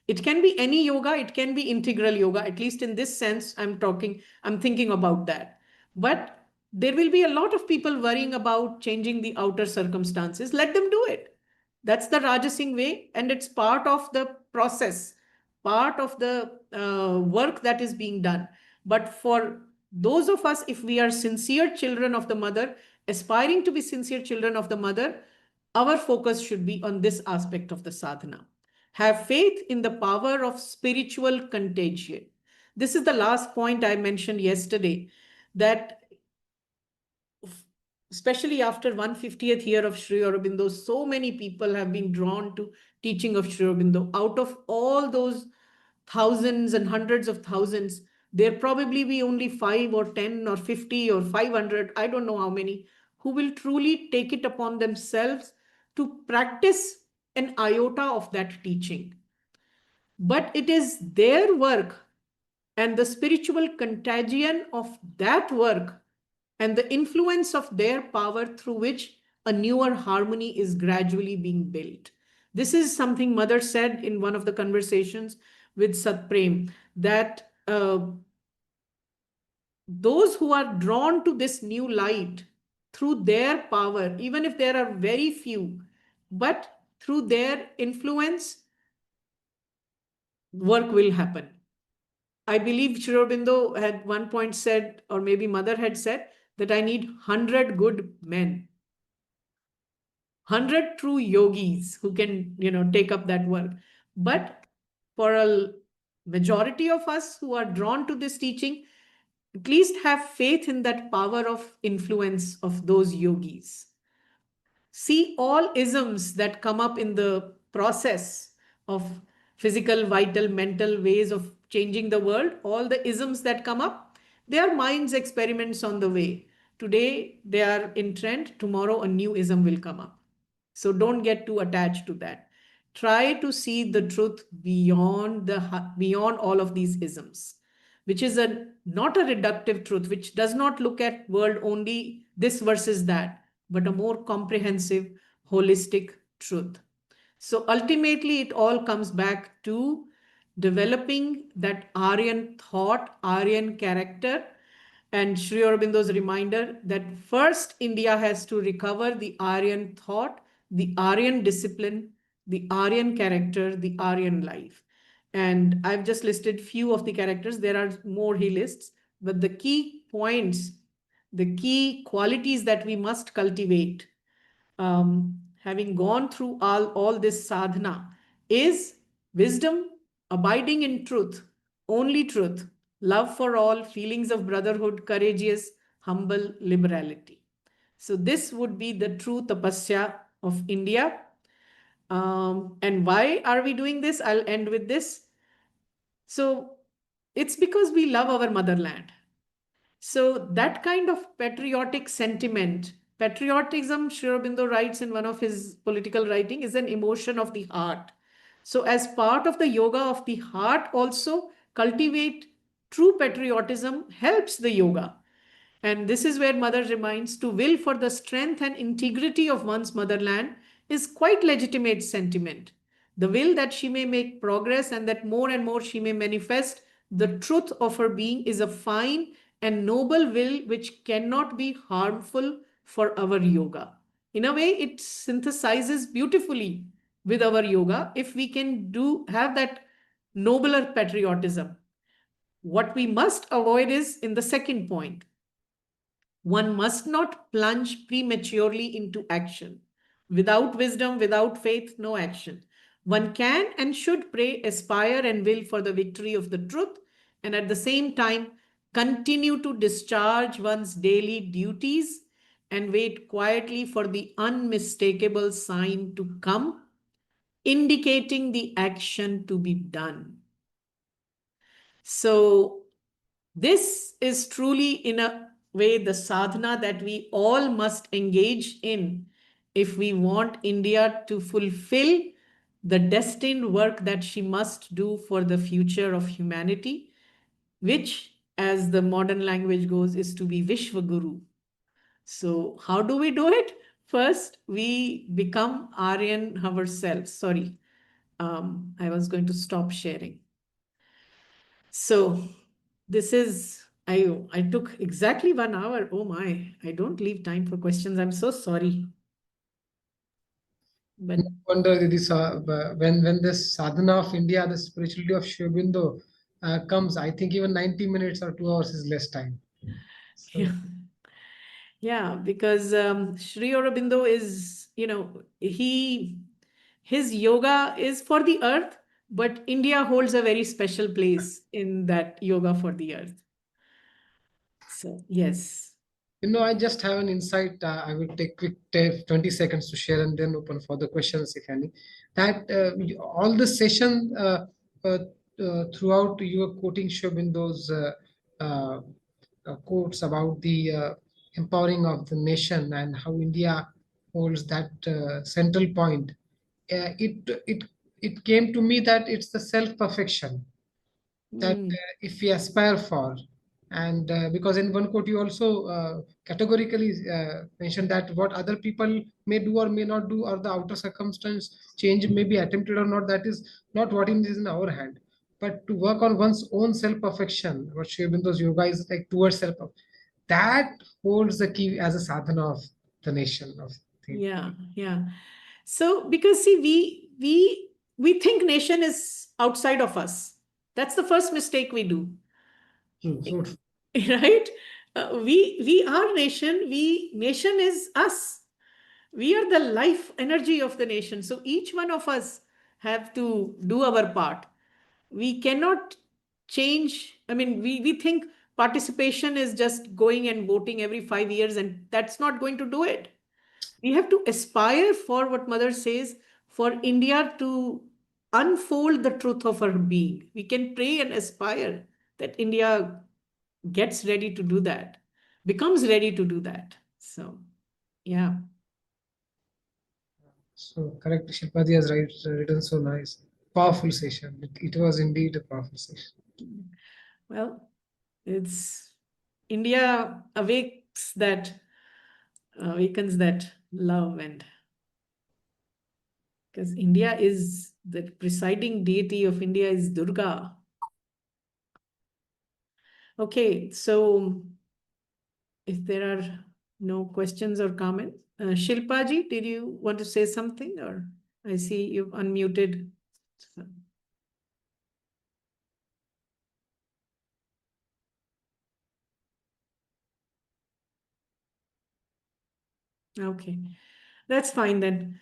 It can be any yoga, it can be integral yoga, at least in this sense, I'm thinking about that. But there will be a lot of people worrying about changing the outer circumstances. Let them do it. That's the Rajasing way, and it's part of the process, part of the work that is being done. But for those of us, if we are sincere children of the mother, aspiring to be sincere children of the mother, our focus should be on this aspect of the sadhana. Have faith in the power of spiritual contagion. This is the last point I mentioned yesterday, that especially after 150th year of Sri Aurobindo, so many people have been drawn to teaching of Sri Aurobindo. Out of all those thousands and hundreds of thousands, there probably be only 5 or 10 or 50 or 500, I don't know how many, who will truly take it upon themselves to practice an iota of that teaching. But it is their work and the spiritual contagion of that work and the influence of their power through which a newer harmony is gradually being built. This is something Mother said in one of the conversations with Satprem, that those who are drawn to this new light through their power, even if there are very few, but through their influence, work will happen. I believe Sri Aurobindo had one point said, or maybe Mother had said, that I need 100 good men, 100 true yogis who can, take up that work. But for a majority of us who are drawn to this teaching, at least have faith in that power of influence of those yogis. See all isms that come up in the process of physical, vital, mental ways of changing the world, all the isms that come up, they are mind's experiments on the way. Today they are in trend, tomorrow a new ism will come up. So don't get too attached to that. Try to see the truth beyond all of these isms, which is not a reductive truth, which does not look at world only this versus that, but a more comprehensive, holistic truth. So ultimately, it all comes back to developing that Aryan thought, Aryan character, and Sri Aurobindo's reminder that first India has to recover the Aryan thought, the Aryan discipline, the Aryan character, the Aryan life. And I've just listed few of the characters. There are more he lists, but the key points, the key qualities that we must cultivate, having gone through all this sadhana, is wisdom, abiding in truth, only truth, love for all, feelings of brotherhood, courageous, humble, liberality. So this would be the true tapasya of India. And why are we doing this? I'll end with this. So it's because we love our motherland. So that kind of patriotic sentiment, patriotism, Sri Aurobindo writes in one of his political writing, is an emotion of the heart. So as part of the yoga of the heart, also cultivate true patriotism helps the yoga. And this is where Mother reminds to will for the strength and integrity of one's motherland is quite legitimate sentiment. The will that she may make progress and that more and more she may manifest the truth of her being is a fine and noble will which cannot be harmful for our yoga. In a way, it synthesizes beautifully with our yoga if we can have that nobler patriotism. What we must avoid is in the second point, one must not plunge prematurely into action. Without wisdom, without faith, no action. One can and should pray, aspire, and will for the victory of the truth, and at the same time, continue to discharge one's daily duties and wait quietly for the unmistakable sign to come, indicating the action to be done. So, this is truly, in a way, the sadhana that we all must engage in if we want India to fulfill the destined work that she must do for the future of humanity, which, as the modern language goes, is to be Vishwaguru. So, how do we do it? First, we become Aryan ourselves. Sorry, I was going to stop sharing. So, this is, I took exactly 1 hour. Oh my, I don't leave time for questions. I'm so sorry. But No wonder this, when this sadhana of India, the spirituality of Sri Aurobindo comes, I think even 90 minutes or 2 hours is less time. So, yeah, yeah, because Sri Aurobindo is, his yoga is for the earth, but India holds a very special place in that yoga for the earth. So, yes. I just have an insight. I will take quick 20 seconds to share and then open for the questions, if any. That all the session uh, throughout you are quoting Shobindo's uh, quotes about the empowering of the nation and how India holds that central point. It came to me that it's the self perfection that Mm, if we aspire for. And because in one quote you also categorically mentioned that what other people may do or may not do, or the outer circumstance change may be attempted or not, that is not what is in our hand. But to work on one's own self perfection, what Sri Aurobindo's yoga is like towards self, that holds the key as a sadhana of the nation of the yeah, yeah. So, because see, we think nation is outside of us. That's the first mistake we do, true. So true. right? We are nation. Nation is us. We are the life energy of the nation. So each one of us have to do our part. We cannot change. I mean, we think participation is just going and voting every 5 years, and that's not going to do it. We have to aspire for what Mother says, for India to unfold the truth of her being. We can pray and aspire that India gets ready to do that, becomes ready to do that. So, yeah. So correct, Shilpaji has written so nice. Powerful session. It was indeed a powerful session. Well, it's India awakens that love, and because India is the presiding deity of India is Durga. Okay, so if there are no questions or comments, Shilpaji, did you want to say something, or I see you've unmuted? Okay, that's fine then.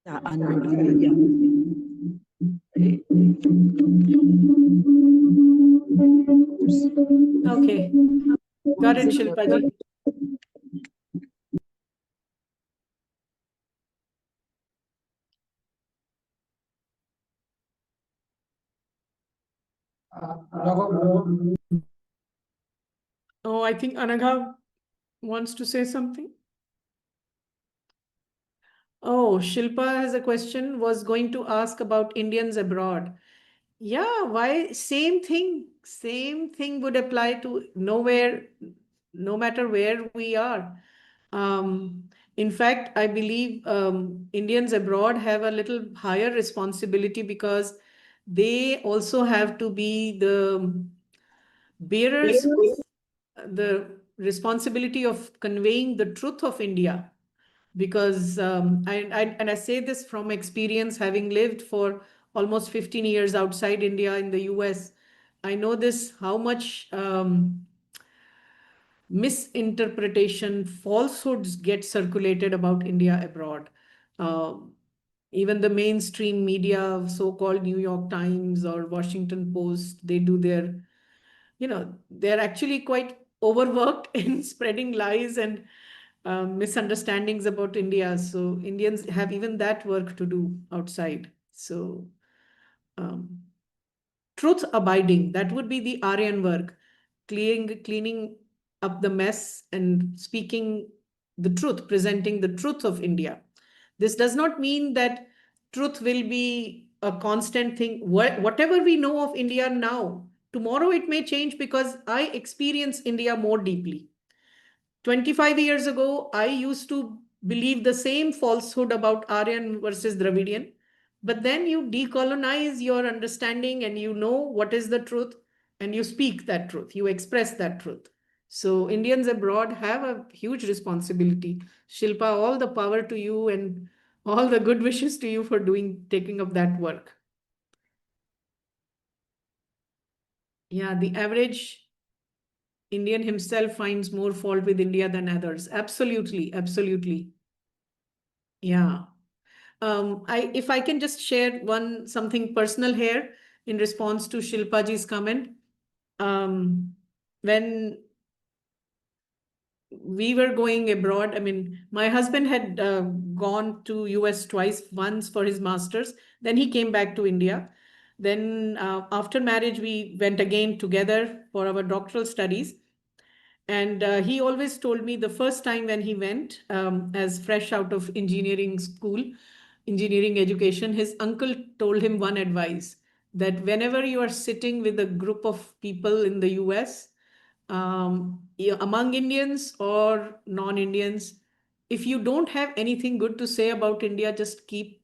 Yeah, unmuted. Yeah. Okay, got it, Shilpaji. Oh, I think Anagha wants to say something. Oh, Shilpa has a question, was going to ask about Indians abroad. Yeah, why? Same thing would apply to nowhere, no matter where we are. In fact, I believe Indians abroad have a little higher responsibility because they also have to be the bearers of the responsibility of conveying the truth of India. Because I say this from experience, having lived for almost 15 years outside India in the US. I know this, how much misinterpretation, falsehoods get circulated about India abroad. Even the mainstream media, so-called New York Times or Washington Post, they do their, they're actually quite overworked in spreading lies and misunderstandings about India. So Indians have even that work to do outside. So um, truth abiding, that would be the Aryan work, cleaning up the mess and speaking the truth, presenting the truth of India. This does not mean that truth will be a constant thing. Whatever we know of India now, tomorrow it may change because I experience India more deeply. 25 years ago, I used to believe the same falsehood about Aryan versus Dravidian. But then you decolonize your understanding and you know what is the truth and you speak that truth, you express that truth. So Indians abroad have a huge responsibility. Shilpa, all the power to you and all the good wishes to you for taking up that work. Yeah, the average Indian himself finds more fault with India than others. Absolutely, absolutely. Yeah. If I can just share something personal here in response to Shilpaji's comment. When we were going abroad, I mean, my husband had gone to US twice, once for his master's, then he came back to India. Then after marriage, we went again together for our doctoral studies. And he always told me the first time when he went, as fresh out of engineering school, engineering education, his uncle told him one advice, that whenever you are sitting with a group of people in the US, among Indians or non-Indians, if you don't have anything good to say about India, just keep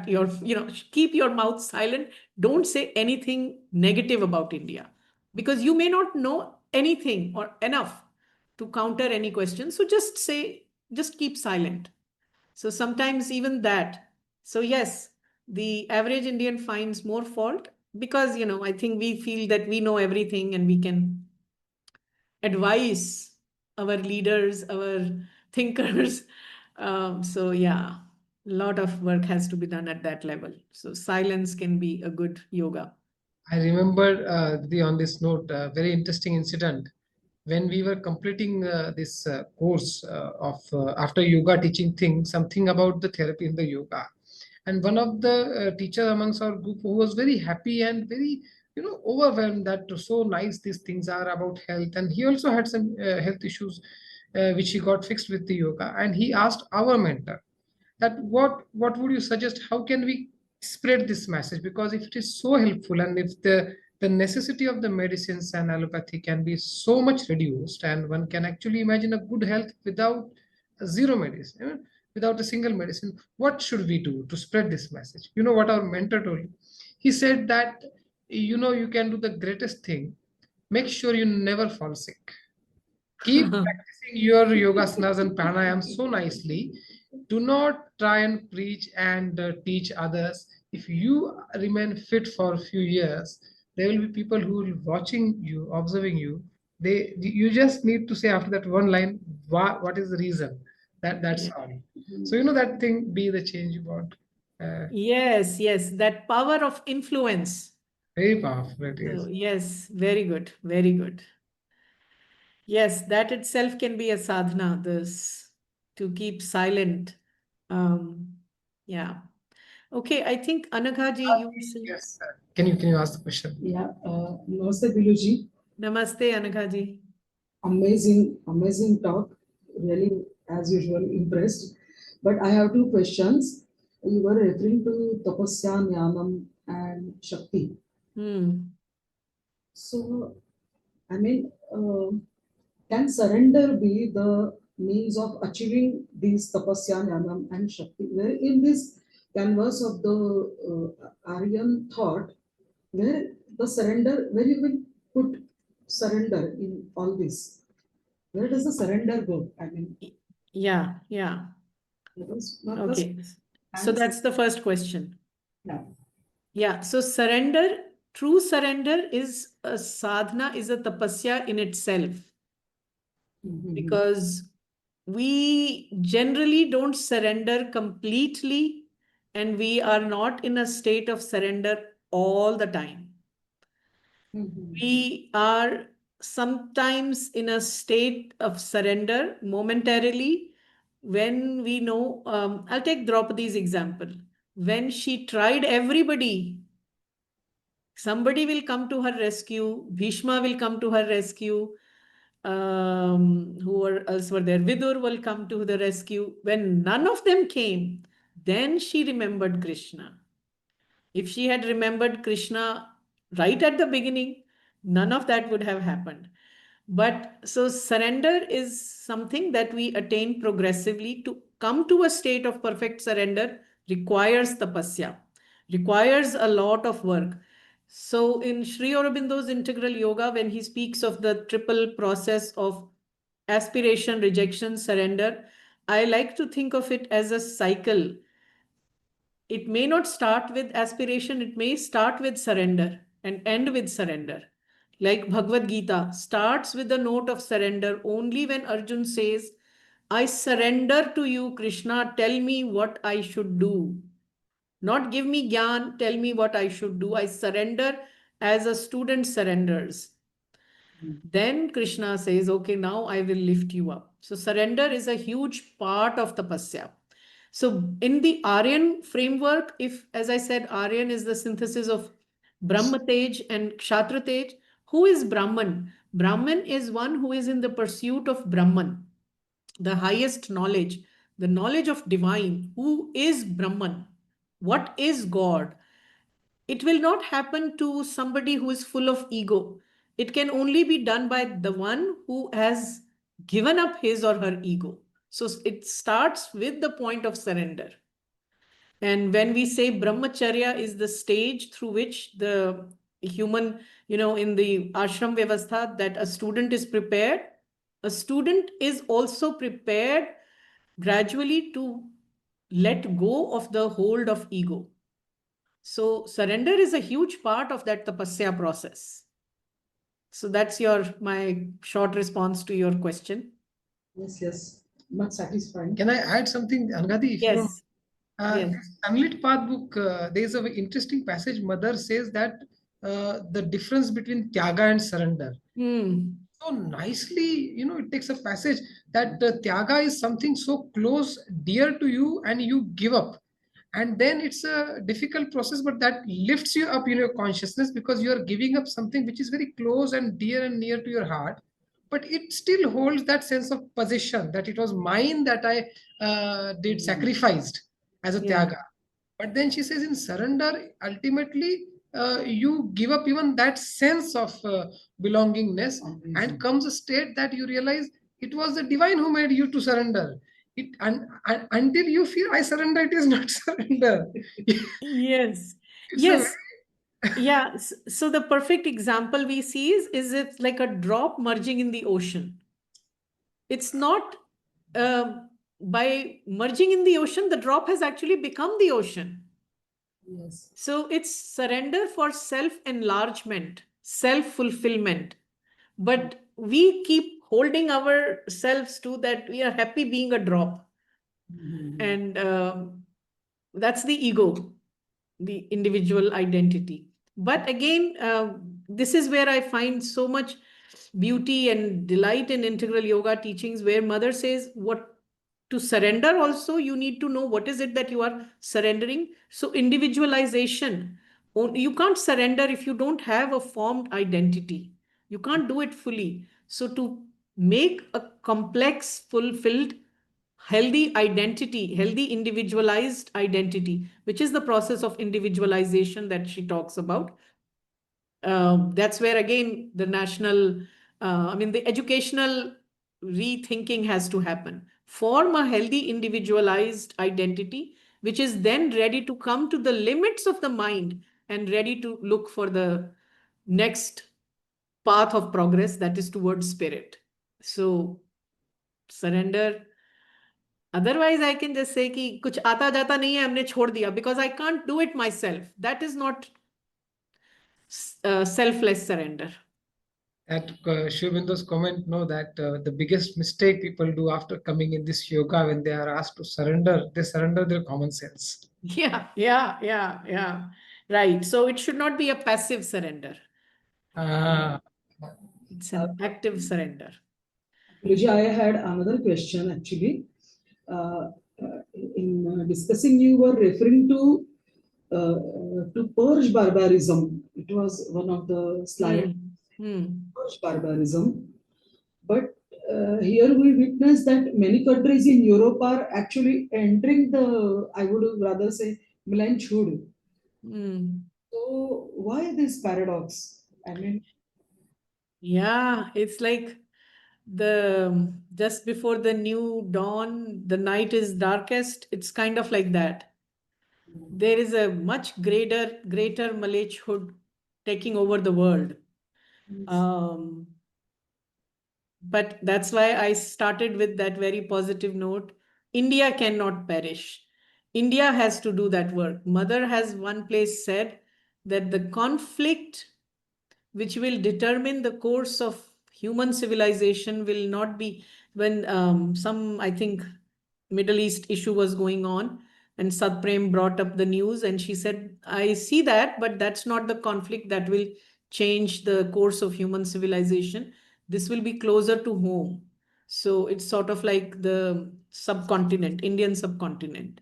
your mouth silent. Don't say anything negative about India because you may not know anything or enough to counter any question. So just keep silent. So sometimes even that. So yes, the average Indian finds more fault because, I think we feel that we know everything and we can advise our leaders, our thinkers. So yeah, a lot of work has to be done at that level. So silence can be a good yoga. I remember on this note, a very interesting incident. when we were completing this course of after yoga teaching something about the therapy in the yoga. And one of the teacher amongst our group who was very happy and very, overwhelmed that so nice these things are about health. And he also had some health issues which he got fixed with the yoga. And he asked our mentor that what would you suggest, how can we spread this message, because if it is so helpful and if the necessity of the medicines and allopathy can be so much reduced, and one can actually imagine a good health without zero medicine, without a single medicine, what should we do to spread this message? You know what our mentor told me? He said that, you can do the greatest thing: make sure you never fall sick. Keep practicing your yogasanas and pranayam so nicely. Do not try and preach and teach others. If you remain fit for a few years, there will be people who will be watching you, observing you. You just need to say after that one line, what is the reason? That's Yeah. all. So that thing, be the change you want. Yes, yes, that power of influence. Very powerful it is. So, yes, very good, very good. Yes, that itself can be a sadhana, this to keep silent. Yeah. Okay, I think Anaghaji, you were saying. Yes, sir. Can you ask the question? Yeah, Namaste, Beluji. Namaste, Anaghaji. Amazing talk. Really, as usual, impressed. But I have two questions. You were referring to Tapasya, Jnanam, and Shakti. So, I mean, can surrender be the means of achieving these Tapasya, Jnanam, and Shakti? Where in this canvas of the Aryan thought, where the surrender, where you will put surrender in all this? Where does the surrender go? I mean, Yeah. that was not Okay. the So answer. that's the first question. Yeah. Yeah. So surrender, true surrender is a sadhana, is a tapasya in itself. Because we generally don't surrender completely, and we are not in a state of surrender all the time. We are sometimes in a state of surrender momentarily when we know, I'll take Draupadi's example. When she tried everybody, somebody will come to her rescue, Bhishma will come to her rescue, else were there? Vidur will come to the rescue. When none of them came, then she remembered Krishna. If she had remembered Krishna right at the beginning, none of that would have happened. But so surrender is something that we attain progressively. To come to a state of perfect surrender requires tapasya, requires a lot of work. So in Sri Aurobindo's Integral Yoga, when he speaks of the triple process of aspiration, rejection, surrender, I like to think of it as a cycle. It may not start with aspiration, it may start with surrender and end with surrender. Like Bhagavad Gita starts with the note of surrender only when Arjun says, I surrender to you, Krishna, tell me what I should do. Not give me gyan, tell me what I should do. I surrender as a student surrenders. Then Krishna says, okay, now I will lift you up. So surrender is a huge part of tapasya. So in the Aryan framework, if, as I said, Aryan is the synthesis of Brahma Tej and Kshatriya Tej, who is Brahman? Brahman is one who is in the pursuit of Brahman, the highest knowledge, the knowledge of divine. Who is Brahman? What is God? It will not happen to somebody who is full of ego. It can only be done by the one who has given up his or her ego. So it starts with the point of surrender. And when we say brahmacharya is the stage through which the human, in the ashram vyavastha, that a student is prepared, a student is also prepared gradually to let go of the hold of ego. So surrender is a huge part of that tapasya process. So that's my short response to your question. Yes. Much satisfying. Can I add something, Angadi, if you don't? Yes. Yes. This Sunlit Path book, there is an interesting passage. Mother says that the difference between tyaga and surrender. so nicely, it takes a passage that Tyaga is something so close, dear to you, and you give up. And then it's a difficult process, but that lifts you up in your consciousness because you are giving up something which is very close and dear and near to your heart. But it still holds that sense of possession that it was mine, that I did sacrificed as a Yeah. Tyaga. But then she says in surrender, ultimately, you give up even that sense of belongingness, and comes a state that you realize it was the divine who made you to surrender. Until you feel I surrender, it is not surrender. Yes. It's a Yes. Yeah. So the perfect example we see is it like a drop merging in the ocean. It's not by merging in the ocean, the drop has actually become the ocean. Yes. So it's surrender for self-enlargement, self-fulfillment. But we keep holding ourselves to that we are happy being a drop. And that's the ego, the individual identity. But again, this is where I find so much beauty and delight in integral yoga teachings, where mother says what to surrender also, you need to know what is it that you are surrendering. So individualization, you can't surrender if you don't have a formed identity. You can't do it fully. So to make a complex, fulfilled, healthy identity, healthy individualized identity, which is the process of individualization that she talks about. That's where again the national, the educational rethinking has to happen. Form a healthy individualized identity, which is then ready to come to the limits of the mind and ready to look for the next path of progress that is towards spirit. So surrender. Otherwise, I can just say कि कुछ आता जाता नहीं है हमने छोड़ दिया because I can't do it myself. That is not selfless surrender. That Shubindu's comment, no, that the biggest mistake people do after coming in this yoga, when they are asked to surrender, they surrender their common sense. Yeah. Right. So it should not be a passive surrender. Ah, It's an active surrender. Rija, I had another question actually. Uh, in discussing, you were referring to purge barbarism. It was one of the slides, purge barbarism. But here we witness that many countries in Europe are actually entering the, I would rather say, millennialhood. So why this paradox? I mean, Yeah, it's like the just before the new dawn, the night is darkest. It's kind of like that. There is a much greater malachhood taking over the world. Um, but that's why I started with that very positive note. India cannot perish. India has to do that work. Mother has one place said that the conflict which will determine the course of human civilization will not be when some, I think, Middle East issue was going on, and Satprem brought up the news, and she said, I see that, but that's not the conflict that will change the course of human civilization. This will be closer to home. So it's sort of like the subcontinent, Indian subcontinent.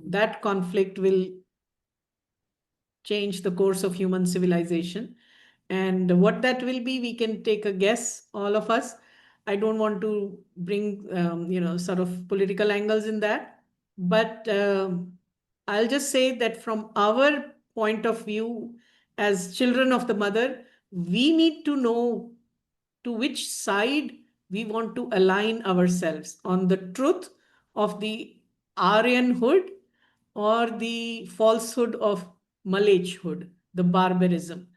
That conflict will change the course of human civilization. And what that will be, we can take a guess, all of us. I don't want to bring, sort of political angles in that. But I'll just say that from our point of view, as children of the mother, we need to know to which side we want to align ourselves on the truth of the Aryanhood or the falsehood of Malachhood, the barbarism.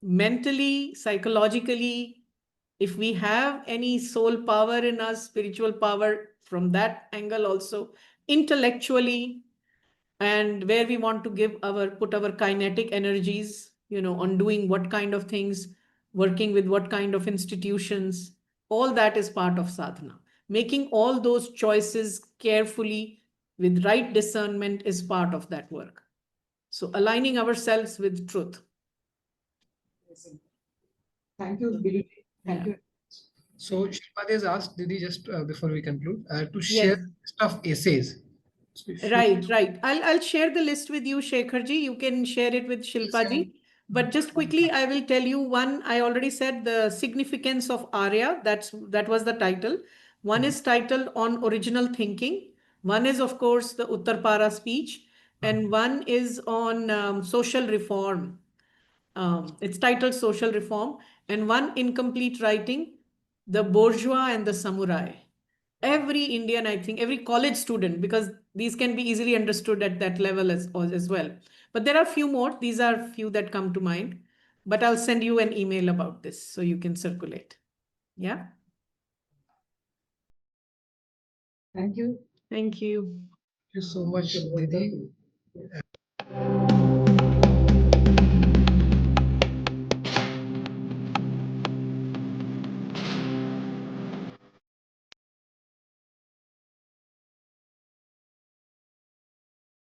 Mentally, psychologically, if we have any soul power in us, spiritual power from that angle also, intellectually, and where we want to put our kinetic energies, on doing what kind of things, working with what kind of institutions, all that is part of sadhana. Making all those choices carefully with right discernment is part of that work. So aligning ourselves with truth. Thank you, Beloo. Thank Yeah. you. So Shilpadi has asked Didi just before we conclude to share Yes. a list of essays. So if you Right. I'll share the list with you, Shekharji. You can share it with Shilpaji. But just quickly, I will tell you one. I already said the significance of Arya. That was the title. One is titled on original thinking. One is, of course, the Uttarpara speech, and one is on social reform. It's titled Social Reform, and one incomplete writing, The Bourgeois and the Samurai. Every Indian, I think, every college student, because these can be easily understood at that level as well. But there are few more. These are few that come to mind. But I'll send you an email about this so you can circulate. Yeah. Thank you. Thank you. Thank you so much, Didi.